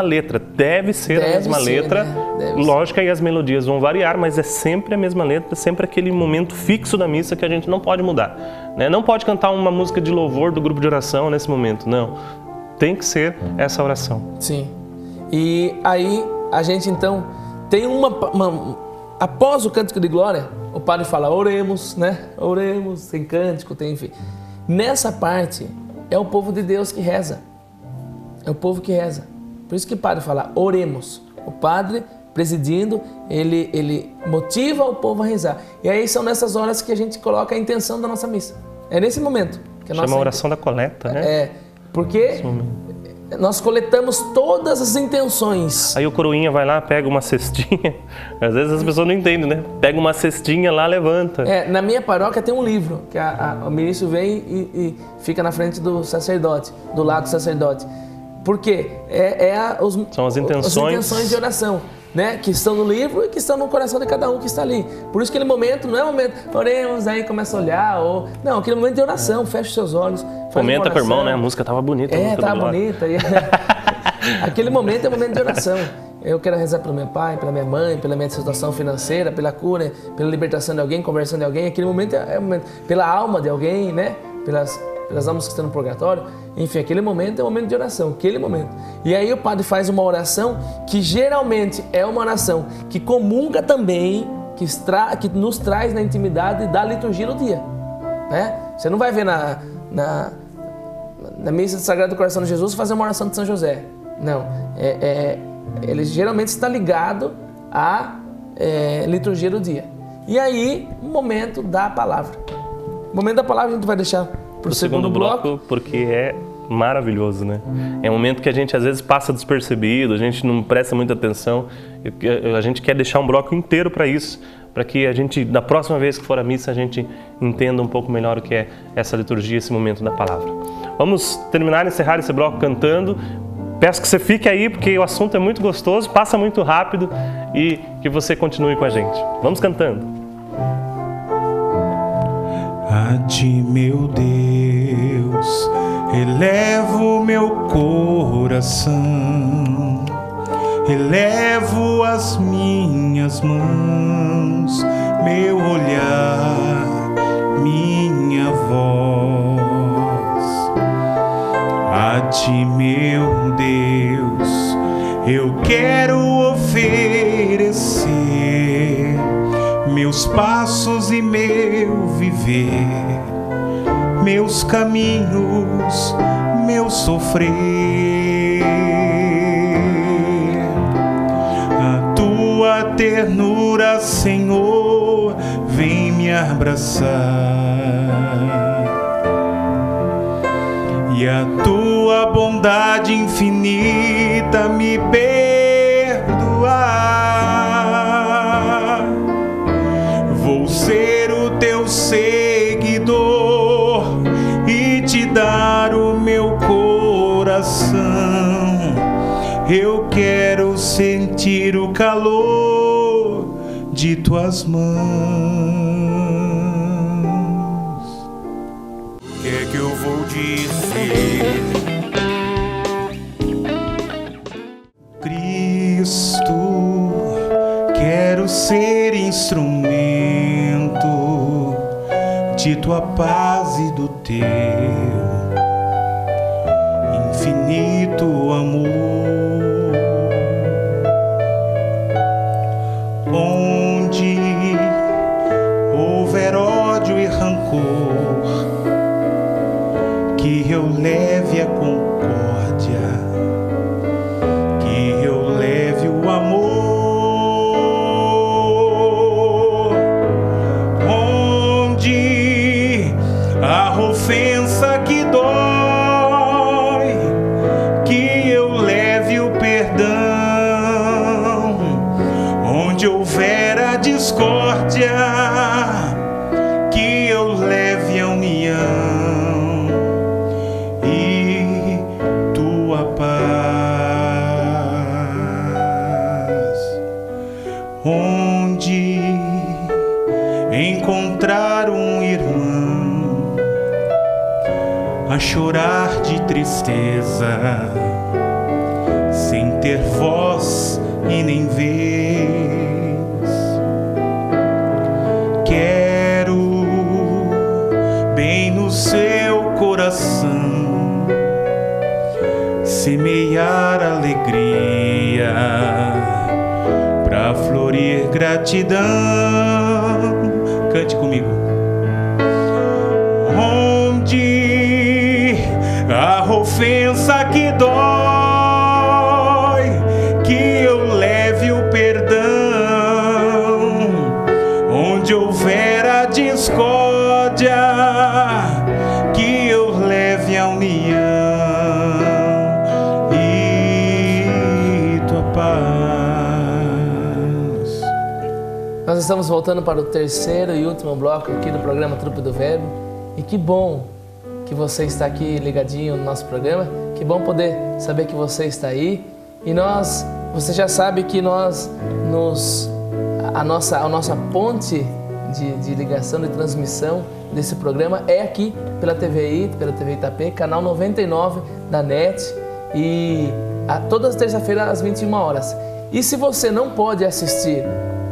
letra, deve ser a mesma letra. Né? Lógico que aí as melodias vão variar, mas é sempre a mesma letra, sempre aquele momento fixo da missa que a gente não pode mudar. Né? Não pode cantar uma música de louvor do grupo de oração nesse momento, não. Tem que ser essa oração. Sim. E aí a gente então tem após o cântico de glória, o padre fala, oremos, né? Oremos, tem cântico, tem enfim. Nessa parte é o povo de Deus que reza. É o povo que reza. Por isso que o padre fala, oremos. O padre presidindo, ele motiva o povo a rezar. E aí são nessas horas que a gente coloca a intenção da nossa missa. É nesse momento. Que Chama a oração da coleta, né? Porque nós coletamos todas as intenções. Aí o coroinha vai lá, pega uma cestinha. Às vezes as pessoas não entendem, né? Pega uma cestinha lá, levanta. Na minha paróquia tem um livro, que o ministro vem e fica na frente do sacerdote, do lado do sacerdote. Por quê? São as intenções de oração, né? Que estão no livro e que estão no coração de cada um que está ali. Por isso aquele momento não é um momento, oremos, aí começa a olhar. Não, aquele momento de oração, fecha os seus olhos. Comenta com o irmão, né? A música estava bonita. Estava bonita. Aquele momento é um momento de oração. Eu quero rezar pelo meu pai, pela minha mãe, pela minha situação financeira, pela cura, pela libertação de alguém, conversão de alguém. Aquele momento é um momento, pela alma de alguém, né? Pelas almas que estão no purgatório. Enfim, aquele momento é um momento de oração, aquele momento. E aí o padre faz uma oração que geralmente é uma oração que comunga também, que nos traz na intimidade da liturgia do dia. Né? Você não vai ver na missa do Sagrado Coração de Jesus fazer uma oração de São José. Não. Ele geralmente está ligado à liturgia do dia. E aí, o momento da palavra. O momento da palavra a gente vai deixar para o segundo bloco, porque é maravilhoso, né? É um momento que a gente às vezes passa despercebido, a gente não presta muita atenção. A gente quer deixar um bloco inteiro para isso, para que a gente, da próxima vez que for à missa, a gente entenda um pouco melhor o que é essa liturgia, esse momento da palavra. Vamos encerrar esse bloco cantando. Peço que você fique aí, porque o assunto é muito gostoso, passa muito rápido e que você continue com a gente. Vamos cantando. A ti, meu Deus, elevo meu coração, elevo as minhas mãos, meu olhar, minha voz. A ti, meu Deus, eu quero oferecer meus passos e meu viver, meus caminhos, meu sofrer. A tua ternura, Senhor, vem me abraçar, e a tua bondade infinita me perdoar. Vou ser o teu seguidor e te dar o meu coração. Eu quero sentir sentir o calor de tuas mãos. O que é que eu vou dizer? Cristo, quero ser instrumento de tua paz e do teu infinito amor. Onde houver ódio e rancor, que eu leve a concórdia, que eu leve o amor. Onde a ofensa que dói, que eu leve o perdão. Onde houver a discórdia, que eu leve a união e tua paz. Onde encontrar um irmão a chorar de tristeza, sem ter voz e nem vez, quero bem no seu coração semear alegria pra florir gratidão. Cante comigo. Onde a ofensa que dói, que eu leve o perdão. Onde houver a discórdia, que eu leve a união e tua paz. Nós estamos voltando para o terceiro e último bloco aqui do programa Trupe do Verbo. E que bom que você está aqui ligadinho no nosso programa. Que bom poder saber que você está aí. E você já sabe que a nossa ponte de ligação, de transmissão desse programa é aqui pela TVI, pela TV Itapê, canal 99 da NET, e todas as terças-feiras às 21 horas. E se você não pode assistir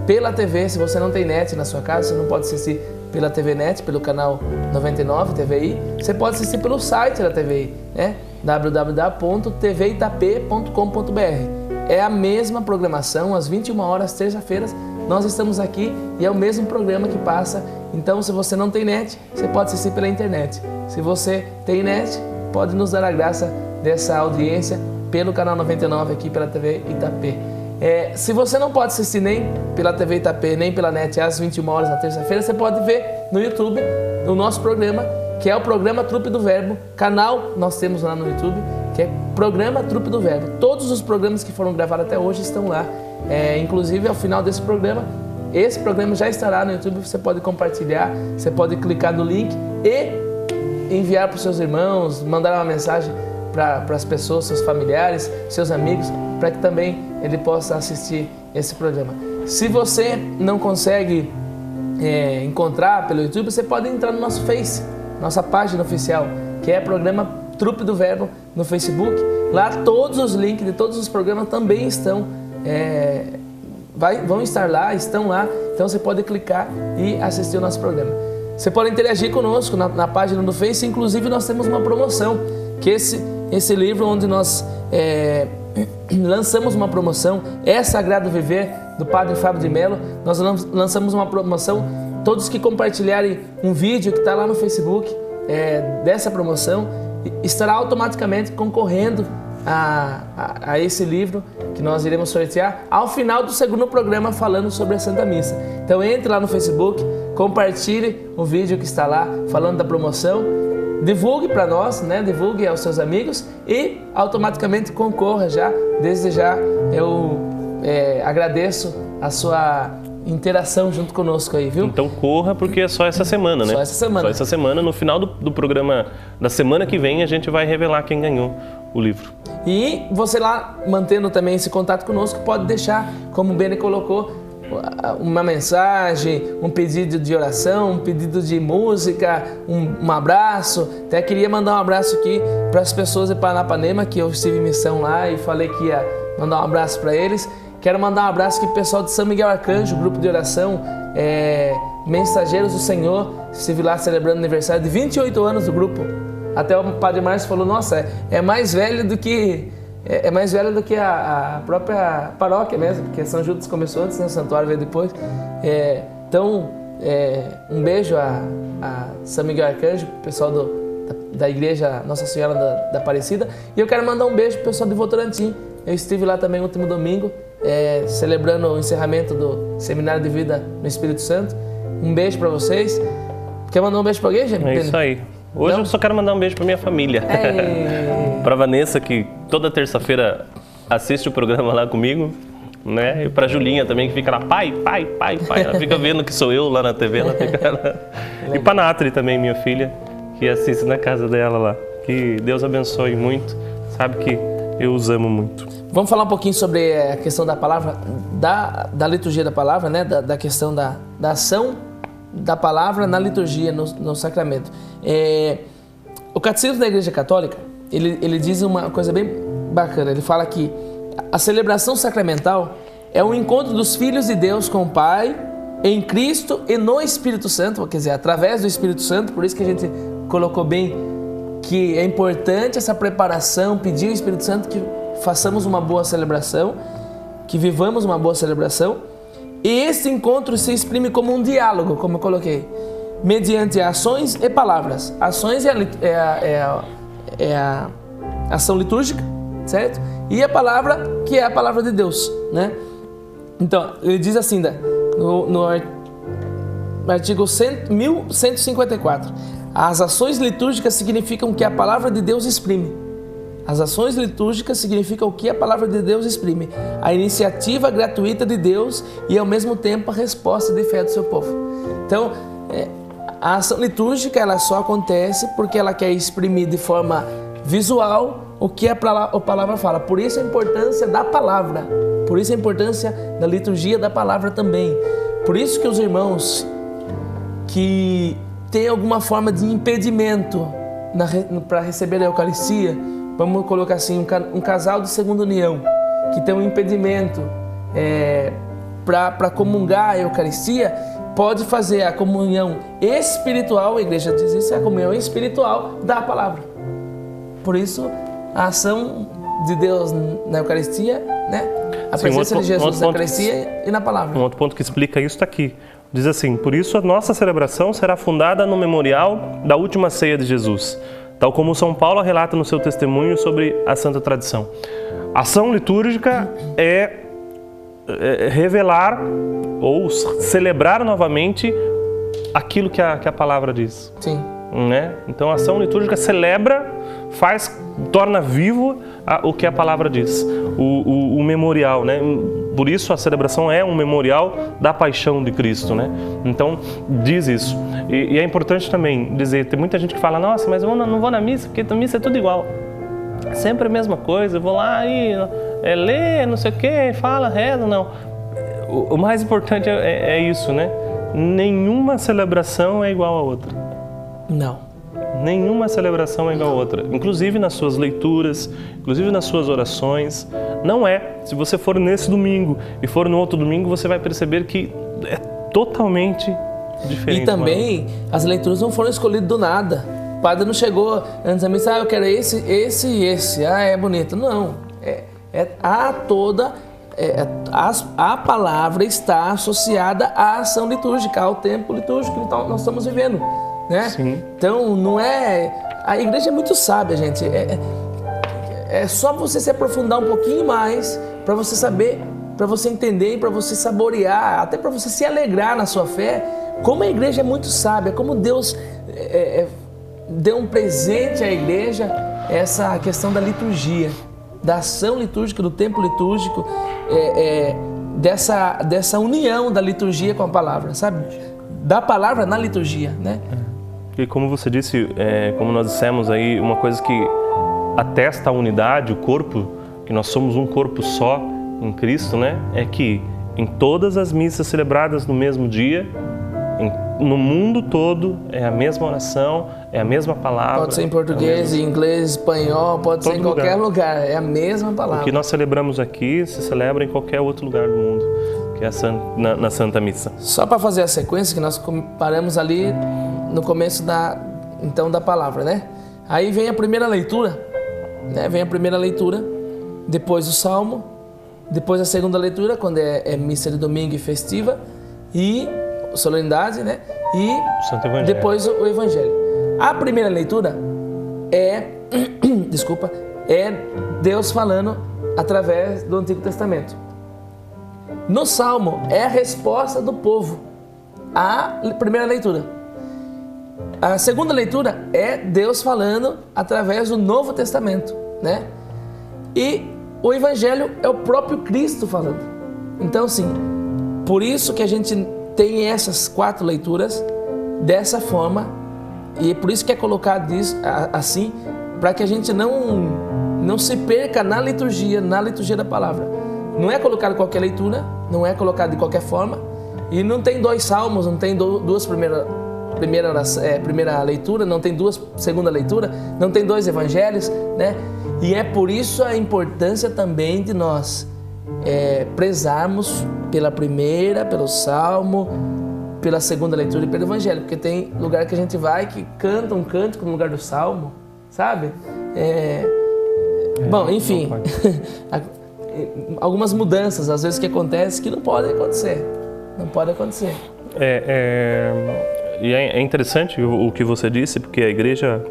pela TV, se você não tem NET na sua casa, você não pode assistir pela TV NET, pelo canal 99 TVI, você pode assistir pelo site da TVI, né? www.tvitap.com.br. É a mesma programação, às 21 horas, terça-feiras, nós estamos aqui e é o mesmo programa que passa. Então, se você não tem NET, você pode assistir pela internet. Se você tem NET, pode nos dar a graça dessa audiência pelo canal 99 aqui pela TV Itapê. Se você não pode assistir nem pela TV Itapê, nem pela NET às 21 horas na terça-feira, você pode ver no YouTube o nosso programa, que é o programa Trupe do Verbo. Canal nós temos lá no YouTube, que é Programa Trupe do Verbo. Todos os programas que foram gravados até hoje estão lá. Inclusive, ao final desse programa, esse programa já estará no YouTube. Você pode compartilhar, você pode clicar no link e enviar para os seus irmãos, mandar uma mensagem para as pessoas, seus familiares, seus amigos, para que também ele possa assistir esse programa. Se você não consegue encontrar pelo YouTube, você pode entrar no nosso Face, nossa página oficial, que é Programa Trupe do Verbo no Facebook. Lá todos os links de todos os programas também estão, vão estar lá, estão lá. Então você pode clicar e assistir o nosso programa. Você pode interagir conosco na página do Face. Inclusive nós temos uma promoção, que esse livro onde nós lançamos uma promoção, É Sagrado Viver, do Padre Fábio de Mello. Nós lançamos uma promoção, todos que compartilharem um vídeo que está lá no Facebook dessa promoção, estará automaticamente concorrendo a esse livro que nós iremos sortear ao final do segundo programa falando sobre a Santa Missa. Então entre lá no Facebook, compartilhe o vídeo que está lá falando da promoção, divulgue para nós, né? Divulgue aos seus amigos e automaticamente concorra já. Desde já eu agradeço a sua interação junto conosco aí, viu? Então corra, porque é só essa semana, né? Só essa semana. Só essa semana. No final do programa da semana que vem, a gente vai revelar quem ganhou o livro. E você lá, mantendo também esse contato conosco, pode deixar, como o Beni colocou, uma mensagem, um pedido de oração, um pedido de música, um abraço. Até queria mandar um abraço aqui para as pessoas de Paranapanema, que eu estive em missão lá e falei que ia mandar um abraço para eles. Quero mandar um abraço aqui pro pessoal de São Miguel Arcanjo, grupo de oração, Mensageiros do Senhor. Estive lá celebrando aniversário de 28 anos do grupo. Até o Padre Márcio falou, nossa, é mais velho do que a própria paróquia mesmo, porque São Judas começou antes, né? O santuário veio depois. Então, um beijo a São Miguel Arcanjo, pessoal da igreja Nossa Senhora da Aparecida. E eu quero mandar um beijo pro pessoal de Votorantim. Eu estive lá também no último domingo, celebrando o encerramento do Seminário de Vida no Espírito Santo. Um beijo para vocês. Quer mandar um beijo para alguém, gente? É isso aí. Hoje Não? eu só quero mandar um beijo para minha família. Para Vanessa, que toda terça-feira assiste o programa lá comigo, né? E para Julinha também, que fica lá, pai. Ela fica vendo que sou eu lá na TV. Ela fica lá. E para Natri também, minha filha, que assiste na casa dela lá. Que Deus abençoe muito. Sabe que eu os amo muito. Vamos falar um pouquinho sobre a questão da palavra, da liturgia da palavra, né? Da questão da ação da palavra na liturgia, no sacramento. O Catecismo da Igreja Católica, ele diz uma coisa bem bacana. Ele fala que a celebração sacramental é o encontro dos filhos de Deus com o Pai, em Cristo e no Espírito Santo, quer dizer, através do Espírito Santo. Por isso que a gente colocou bem que é importante essa preparação, pedir ao Espírito Santo que façamos uma boa celebração, que vivamos uma boa celebração. E esse encontro se exprime como um diálogo, como eu coloquei, mediante ações e palavras. Ações é a ação litúrgica, certo? E a palavra, que é a palavra de Deus, né? Então, ele diz assim, no artigo 1154, as ações litúrgicas significam que a palavra de Deus exprime. As ações litúrgicas significam o que a palavra de Deus exprime, a iniciativa gratuita de Deus e, ao mesmo tempo, a resposta de fé do seu povo. Então, a ação litúrgica ela só acontece porque ela quer exprimir de forma visual o que a palavra fala. Por isso a importância da palavra, por isso a importância da liturgia da palavra também. Por isso que os irmãos que têm alguma forma de impedimento para receber a Eucaristia, vamos colocar assim, um casal de segunda união que tem um impedimento para comungar a Eucaristia, pode fazer a comunhão espiritual, a igreja diz isso, é a comunhão espiritual da palavra. Por isso, a ação de Deus na Eucaristia, né? A presença de Jesus na Eucaristia e na palavra. Um outro ponto que explica isso está aqui. Diz assim, por isso a nossa celebração será fundada no memorial da última ceia de Jesus, tal como São Paulo relata no seu testemunho sobre a Santa Tradição. A ação litúrgica é revelar ou celebrar novamente aquilo que a palavra diz. Sim. Né? Então a ação litúrgica celebra, torna vivo o que a palavra diz, o memorial, né? Por isso a celebração é um memorial da paixão de Cristo, né? Então diz isso. E é importante também dizer, tem muita gente que fala, nossa, mas eu não vou na missa, porque na missa é tudo igual. Sempre a mesma coisa, eu vou lá e ler, não sei o que, fala, reza, não. O mais importante é isso, né? Nenhuma celebração é igual a outra. Não. Nenhuma celebração é igual a outra, inclusive nas suas leituras, inclusive nas suas orações. Não é. Se você for nesse domingo e for no outro domingo, você vai perceber que é totalmente diferente. E também as leituras não foram escolhidas do nada. O padre não chegou antes da missa, eu quero esse e esse. É bonito. Não. A palavra está associada à ação litúrgica, ao tempo litúrgico que nós estamos vivendo. Né? Sim. Então, não é... A igreja é muito sábia, gente. É só você se aprofundar um pouquinho mais para você saber, para você entender e para você saborear, até para você se alegrar na sua fé. Como a igreja é muito sábia, como Deus deu um presente à igreja, essa questão da liturgia, da ação litúrgica, do tempo litúrgico, dessa união da liturgia com a palavra, sabe? Da palavra na liturgia, né? E como você disse, como nós dissemos aí, uma coisa que atesta a unidade, o corpo, que nós somos um corpo só em Cristo, né? É que em todas as missas celebradas no mesmo dia, no mundo todo, é a mesma oração, é a mesma palavra. Pode ser em português, em inglês, espanhol, pode ser em qualquer lugar, é a mesma palavra. O que nós celebramos aqui se celebra em qualquer outro lugar do mundo, que é na Santa Missa. Só para fazer a sequência, que nós paramos ali no começo da palavra, né? Aí vem a primeira leitura, né? Vem a primeira leitura, depois o Salmo, depois a segunda leitura, quando é missa de domingo e festiva, e solenidade, né? E Santo Evangelho. Depois o Evangelho. A primeira leitura é Deus falando através do Antigo Testamento. No Salmo é a resposta do povo à primeira leitura. A segunda leitura é Deus falando através do Novo Testamento, né? E o Evangelho é o próprio Cristo falando. Então, assim, por isso que a gente tem essas 4 leituras dessa forma, e é por isso que é colocado isso, assim, para que a gente não se perca na liturgia da palavra. Não é colocado qualquer leitura, não é colocado de qualquer forma, e não tem 2 salmos, não tem duas primeira leitura, não tem 2 segunda leitura, não tem 2 evangelhos, né? E é por isso a importância também de nós prezarmos pela primeira, pelo salmo, pela segunda leitura e pelo evangelho, porque tem lugar que a gente vai que canta um cântico no lugar do salmo, sabe? Bom, enfim, algumas mudanças às vezes que acontecem que não podem acontecer, E é interessante o que você disse, porque a igreja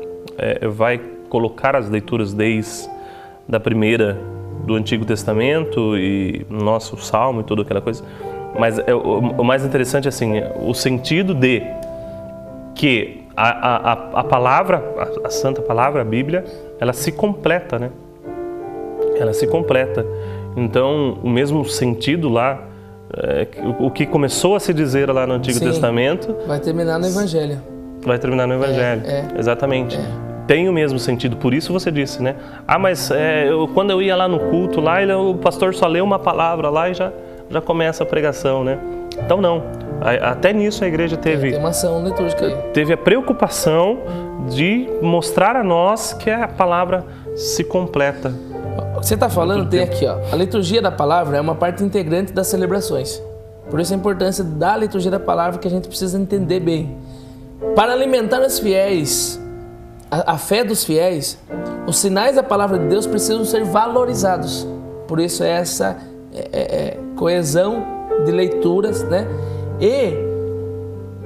vai colocar as leituras desde da primeira do Antigo Testamento e nosso Salmo e toda aquela coisa. Mas o mais interessante assim, o sentido de que a palavra, a Santa Palavra, a Bíblia, ela se completa, né? Ela se completa. Então, o mesmo sentido lá, o que começou a se dizer lá no Antigo Testamento... vai terminar no Evangelho. Vai terminar no Evangelho, exatamente. Tem o mesmo sentido, por isso você disse, né? Mas quando eu ia lá no culto, lá o pastor só lê uma palavra lá e já começa a pregação, né? Então não, até nisso a igreja teve... Tem uma ação litúrgica aí. Teve a preocupação de mostrar a nós que a palavra se completa. Você está falando, tem aqui, ó, a liturgia da palavra é uma parte integrante das celebrações. Por isso a importância da liturgia da palavra que a gente precisa entender bem. Para alimentar os fiéis, a fé dos fiéis, os sinais da palavra de Deus precisam ser valorizados. Por isso essa coesão de leituras, né? E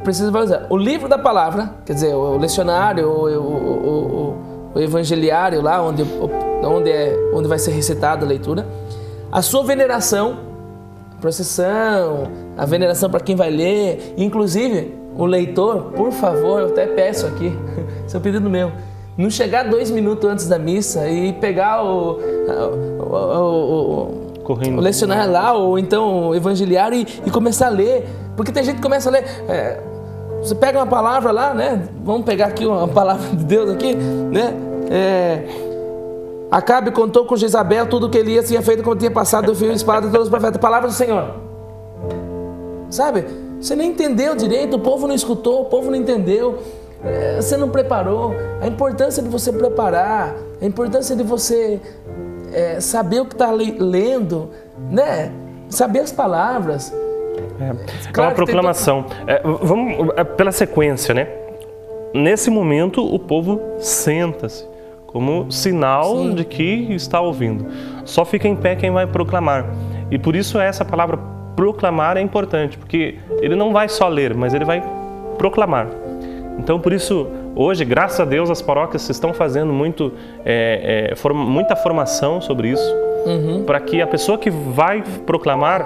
precisa valorizar. O livro da palavra, quer dizer, o lecionário, o evangeliário lá, onde vai ser recitada a leitura, a sua veneração, procissão, a veneração para quem vai ler, inclusive o leitor, por favor, eu até peço aqui, esse é o pedido meu, não chegar 2 minutos antes da missa e pegar o lecionário lá, ou então o evangeliário e começar a ler, porque tem gente que começa a ler, você pega uma palavra lá, né? Vamos pegar aqui uma palavra de Deus aqui, né? Acabe contou com Jezabel tudo o que Elias tinha feito, como tinha passado do fio e espada de todos os profetas. Palavra do Senhor. Sabe? Você nem entendeu direito, o povo não escutou, o povo não entendeu, você não preparou. A importância de você preparar, a importância de você saber o que está lendo, né? Saber as palavras. Claro, uma proclamação. Vamos pela sequência, né? Nesse momento, o povo senta-se como sinal de que está ouvindo. Só fica em pé quem vai proclamar. E por isso essa palavra proclamar é importante, porque ele não vai só ler, mas ele vai proclamar. Então, por isso, hoje, graças a Deus, as paróquias estão fazendo muita formação sobre isso, para que a pessoa que vai proclamar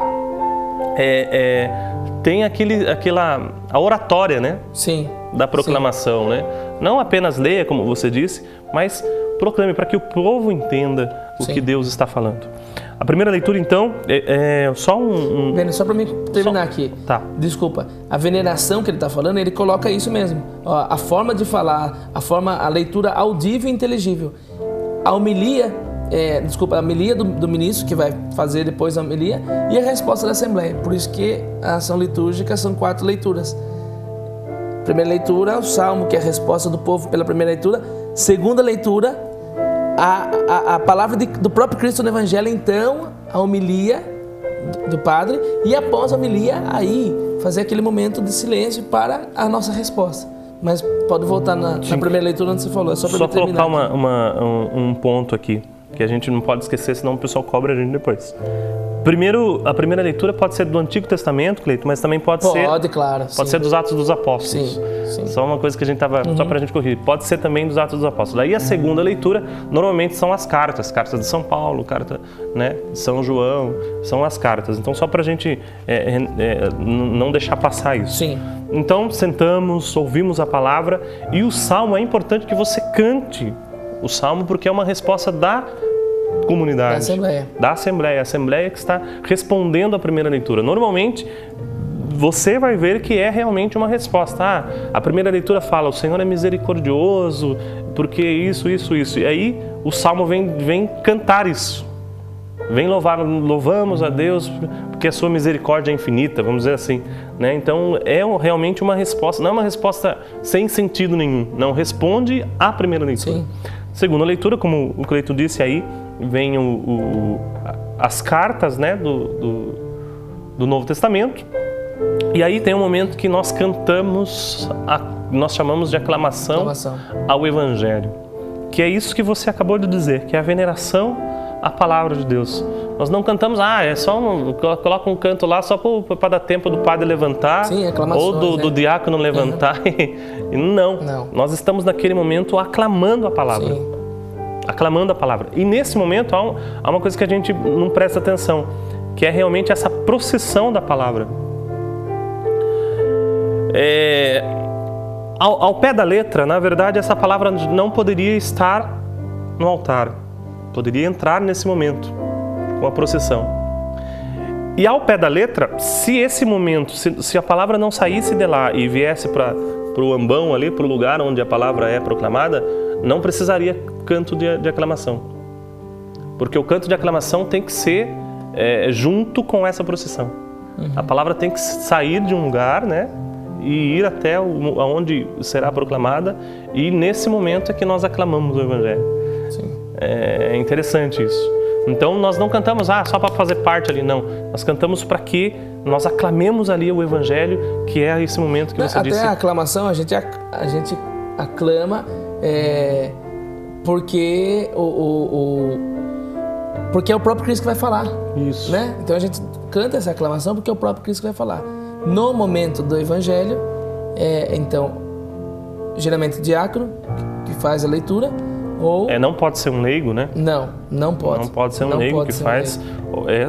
tenha a oratória, né? Sim. Da proclamação, né? Não apenas leia, como você disse, mas proclame para que o povo entenda o que Deus está falando. A primeira leitura, então, é só Beni, só para mim terminar aqui. Tá. Desculpa. A veneração que ele está falando, ele coloca isso mesmo. Ó, a forma de falar, a leitura audível e inteligível. A homilia, a homilia do ministro, que vai fazer depois a homilia, e a resposta da Assembleia. Por isso que a ação litúrgica são 4 leituras. Primeira leitura, o Salmo, que é a resposta do povo pela primeira leitura. Segunda leitura, a palavra do próprio Cristo no Evangelho, então, a homilia do padre, e após a homilia, aí, fazer aquele momento de silêncio para a nossa resposta. Mas pode voltar na primeira leitura onde você falou, é só para colocar um ponto aqui, que a gente não pode esquecer, senão o pessoal cobra a gente depois. Primeiro, a primeira leitura pode ser do Antigo Testamento, Cleito, mas também pode ser dos Atos dos Apóstolos. Sim. Só uma coisa que a gente estava, só para a gente corrigir, pode ser também dos Atos dos Apóstolos. Aí a segunda leitura, normalmente são as cartas de São Paulo, carta, né, de São João, são as cartas. Então só para a gente não deixar passar isso. Sim. Então sentamos, ouvimos a palavra, e o Salmo, é importante que você cante o Salmo, porque é uma resposta da comunidade, da Assembleia, a Assembleia que está respondendo à primeira leitura. Normalmente, você vai ver que é realmente uma resposta. A primeira leitura fala, o Senhor é misericordioso, porque isso. E aí, o Salmo vem cantar isso. Vem louvamos a Deus, porque a sua misericórdia é infinita, vamos dizer assim. Né? Então, é realmente uma resposta, não é uma resposta sem sentido nenhum. Não, responde à primeira leitura. Sim. Segunda leitura, como o Cleito disse aí, vem as cartas, né, do Novo Testamento. E aí tem um momento que nós cantamos, nós chamamos de aclamação ao Evangelho. Que é isso que você acabou de dizer, que é a veneração à Palavra de Deus. Nós não cantamos, coloca um canto lá só para dar tempo do padre levantar, ou do diácono levantar. Não, nós estamos naquele momento aclamando a palavra. Sim. Aclamando a palavra. E nesse momento há uma coisa que a gente não presta atenção, que é realmente essa procissão da palavra. Ao pé da letra, na verdade, essa palavra não poderia estar no altar. Poderia entrar nesse momento, com a procissão. E ao pé da letra, se esse momento, se a palavra não saísse de lá e viesse para o ambão ali, para o lugar onde a palavra é proclamada, não precisaria canto de aclamação. Porque o canto de aclamação tem que ser junto com essa procissão. A palavra tem que sair de um lugar, né, e ir até onde será proclamada, e nesse momento é que nós aclamamos o Evangelho. Sim. É interessante isso. Então nós não cantamos só para fazer parte ali, não. Nós cantamos para que nós aclamemos ali o Evangelho, que é esse momento que você disse. Até a aclamação, a gente aclama porque porque é o próprio Cristo que vai falar. Isso. Né? Então a gente canta essa aclamação porque é o próprio Cristo que vai falar. No momento do Evangelho, então, geralmente o diácono que faz a leitura, ou... não pode ser um leigo, né? Não pode. Não pode ser um leigo que faz,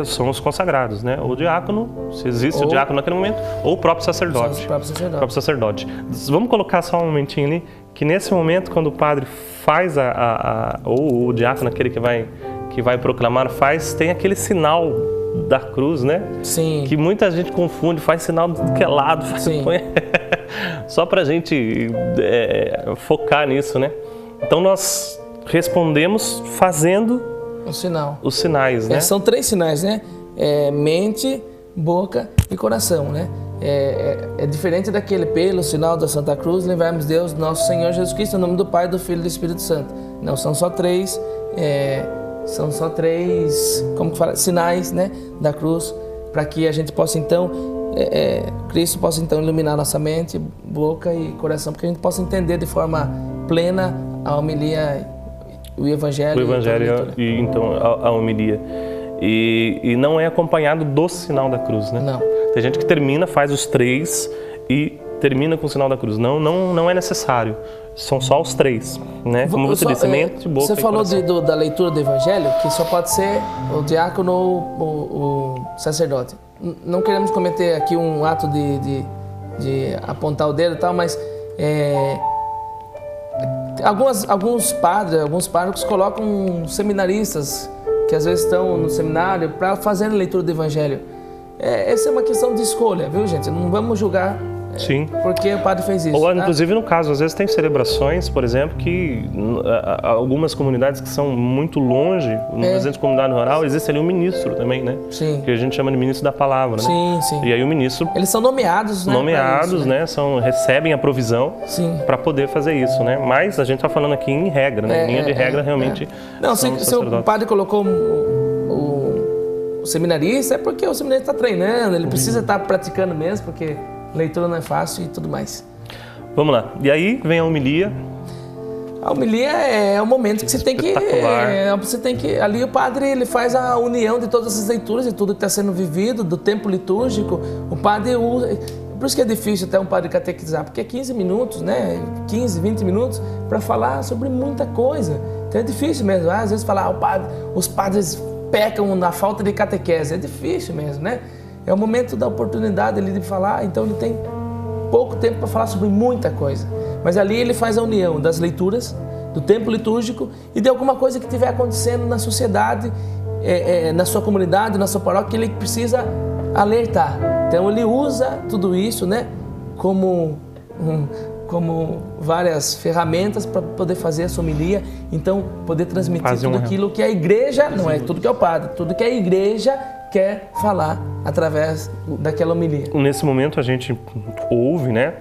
são os consagrados, né? O diácono, se existe o diácono naquele momento, ou o próprio sacerdote. O próprio sacerdote. Vamos colocar só um momentinho ali, que nesse momento, quando o padre faz ou o diácono, aquele que vai proclamar, tem aquele sinal da cruz, né? Sim. Que muita gente confunde, faz sinal do que é lado, só pra gente focar nisso, né? Então nós respondemos fazendo os sinais, né? São 3 sinais, né? Mente, boca e coração, né? É diferente daquele pelo sinal da Santa Cruz, lembrarmos Deus, nosso Senhor Jesus Cristo, em nome do Pai, do Filho e do Espírito Santo. Não, são só 3... São só 3, sinais, né, da cruz, para que a gente possa então, Cristo possa então iluminar nossa mente, boca e coração, porque a gente possa entender de forma plena a homilia, o Evangelho. O Evangelho e então a homilia. E não é acompanhado do sinal da cruz, né? Não. Tem gente que termina, faz os 3 e termina com o sinal da cruz. Não é necessário. São só os 3, né? Como você disse, mente, boca Você e falou coração. da leitura do Evangelho, que só pode ser o diácono ou o sacerdote. Não queremos cometer aqui um ato de apontar o dedo e tal, mas Alguns padres, alguns párocos colocam seminaristas que às vezes estão no seminário para fazer a leitura do Evangelho. Essa é uma questão de escolha, viu, gente? Não vamos julgar Sim. porque o padre fez isso. Ou, tá? inclusive, no caso, às vezes tem celebrações, por exemplo, que algumas comunidades que são muito longe, no exemplo de comunidade rural, existe ali um ministro também, né? Sim. Que a gente chama de ministro da palavra, né? Sim, sim. E aí o ministro... Eles são nomeados, né? Nomeados, pra isso, né? Recebem a provisão para poder fazer isso, né? Mas a gente está falando aqui em regra, né? Linha de regra, realmente. Não, se o padre colocou o seminarista, é porque o seminarista está treinando, ele precisa estar praticando mesmo, porque leitura não é fácil e tudo mais. Vamos lá. E aí vem a homilia. A homilia é o momento que você tem que... Ali o padre ele faz a união de todas as leituras, de tudo que está sendo vivido, do tempo litúrgico. O padre usa... Por isso que é difícil até um padre catequizar, porque é 15 minutos, né? 15, 20 minutos para falar sobre muita coisa. Então é difícil mesmo. Às vezes falar, os padres pecam na falta de catequese. É difícil mesmo, né? É o momento da oportunidade ali de falar, então ele tem pouco tempo para falar sobre muita coisa. Mas ali ele faz a união das leituras, do tempo litúrgico e de alguma coisa que estiver acontecendo na sociedade, na sua comunidade, na sua paróquia, que ele precisa alertar. Então ele usa tudo isso, né, como várias ferramentas para poder fazer a sua homilia, então poder transmitir tudo aquilo que a igreja, não é tudo que é o padre, tudo que a igreja quer falar através daquela homilia. Nesse momento a gente ouve, né?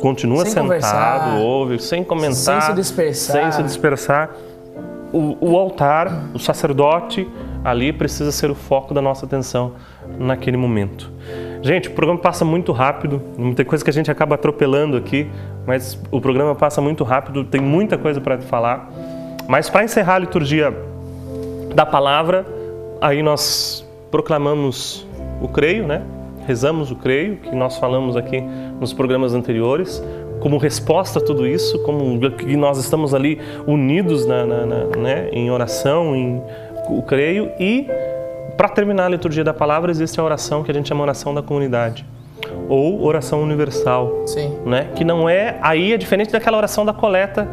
Continua sem sentado, ouve, sem comentar, sem se dispersar. O altar, o sacerdote, ali precisa ser o foco da nossa atenção naquele momento. Gente, o programa passa muito rápido, muita coisa que a gente acaba atropelando aqui, mas o programa passa muito rápido, tem muita coisa para falar. Mas para encerrar a liturgia da palavra, aí nós proclamamos o creio, né? Rezamos o creio, que nós falamos aqui nos programas anteriores, como resposta a tudo isso, como que nós estamos ali unidos né, em oração, em o creio. E para terminar a liturgia da palavra existe a oração que a gente chama oração da comunidade, ou oração universal. Sim. Né? Que não é, aí é diferente daquela oração da coleta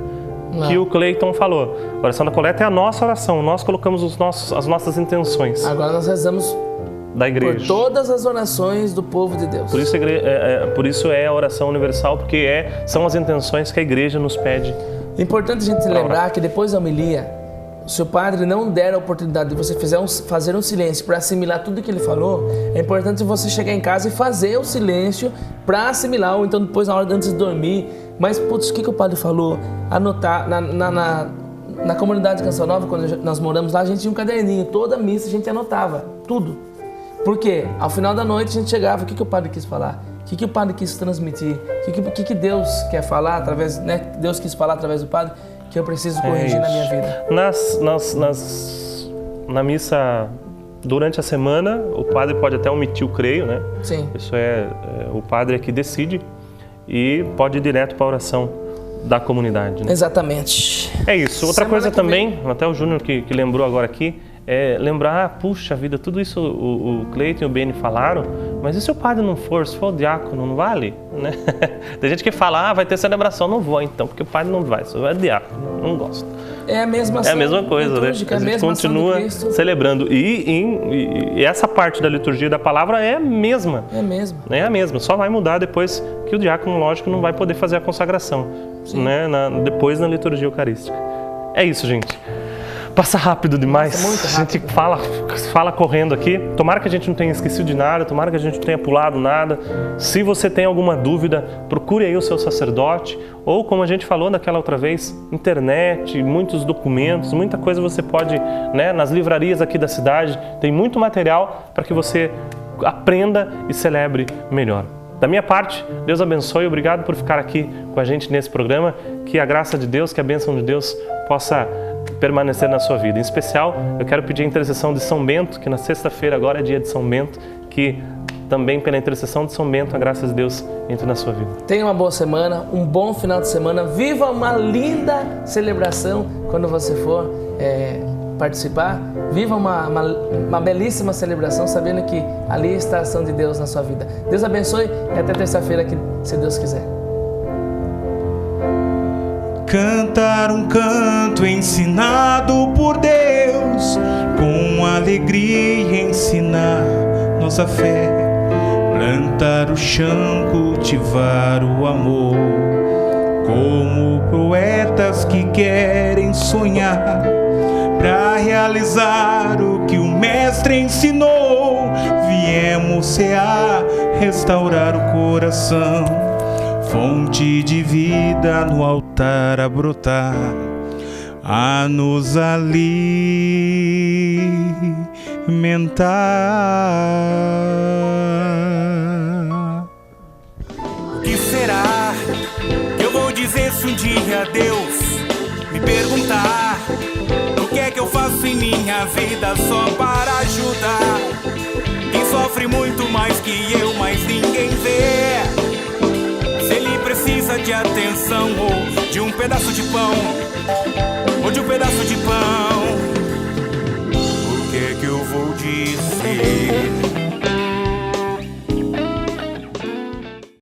que o Cleiton falou. A oração da coleta é a nossa oração, nós colocamos as nossas intenções. Agora nós rezamos da igreja. Por todas as orações do povo de Deus. Por isso é a oração universal, porque são as intenções que a igreja nos pede. É importante a gente lembrar que depois da homilia, se o padre não der a oportunidade de você fazer um silêncio para assimilar tudo que ele falou, é importante você chegar em casa e fazer o silêncio para assimilar, ou então depois na hora antes de dormir. Mas, putz, o que o padre falou? Anotar na comunidade de Canção Nova, quando nós moramos lá, a gente tinha um caderninho, toda a missa a gente anotava, tudo. Por quê? Ao final da noite a gente chegava, o que o padre quis falar? O que o padre quis transmitir? O que Deus quer falar através, né? Deus quis falar através do padre, que eu preciso corrigir na minha vida. Na missa, durante a semana, o padre pode até omitir o creio, né? Sim. Isso o padre é que decide e pode ir direto para a oração da comunidade. Né? Exatamente. É isso. Outra coisa também, até o Júnior que lembrou agora aqui, lembrar, puxa vida, tudo isso o Cleiton e o Beni falaram, mas e se o padre não for, se for o diácono, não vale? Né? Tem gente que fala, vai ter celebração, não vou então, porque o padre não vai, só é diácono, não gosto. É a mesma ação. É a mesma coisa, né? A gente continua celebrando. E essa parte da liturgia da palavra é a mesma. É a mesma. É a mesma, só vai mudar depois que o diácono, lógico, não vai poder fazer a consagração, né? Depois na liturgia eucarística. É isso, gente. Passa rápido demais. Passa muito rápido. A gente fala correndo aqui. Tomara que a gente não tenha esquecido de nada, tomara que a gente não tenha pulado nada. Se você tem alguma dúvida, procure aí o seu sacerdote. Ou, como a gente falou daquela outra vez, internet, muitos documentos, muita coisa você pode, né, nas livrarias aqui da cidade, tem muito material para que você aprenda e celebre melhor. Da minha parte, Deus abençoe. Obrigado por ficar aqui com a gente nesse programa. Que a graça de Deus, que a bênção de Deus possa permanecer na sua vida. Em especial, eu quero pedir a intercessão de São Bento, que na sexta-feira agora é dia de São Bento, que também pela intercessão de São Bento, a graça de Deus entre na sua vida. Tenha uma boa semana, um bom final de semana, viva uma linda celebração quando você for participar, viva uma belíssima celebração, sabendo que ali está a ação de Deus na sua vida. Deus abençoe e até terça-feira, se Deus quiser. cantar um canto ensinado por Deus, com alegria ensinar nossa fé, plantar o chão, cultivar o amor, como poetas que querem sonhar, para realizar o que o mestre ensinou. Viemos cear, restaurar o coração, fonte de vida no altar a brotar, a nos alimentar. O que será que eu vou dizer se um dia Deus me perguntar o que é que eu faço em minha vida só para ajudar quem sofre muito mais que eu, mas ninguém vê? Se ele precisa de atenção ou de um pedaço de pão,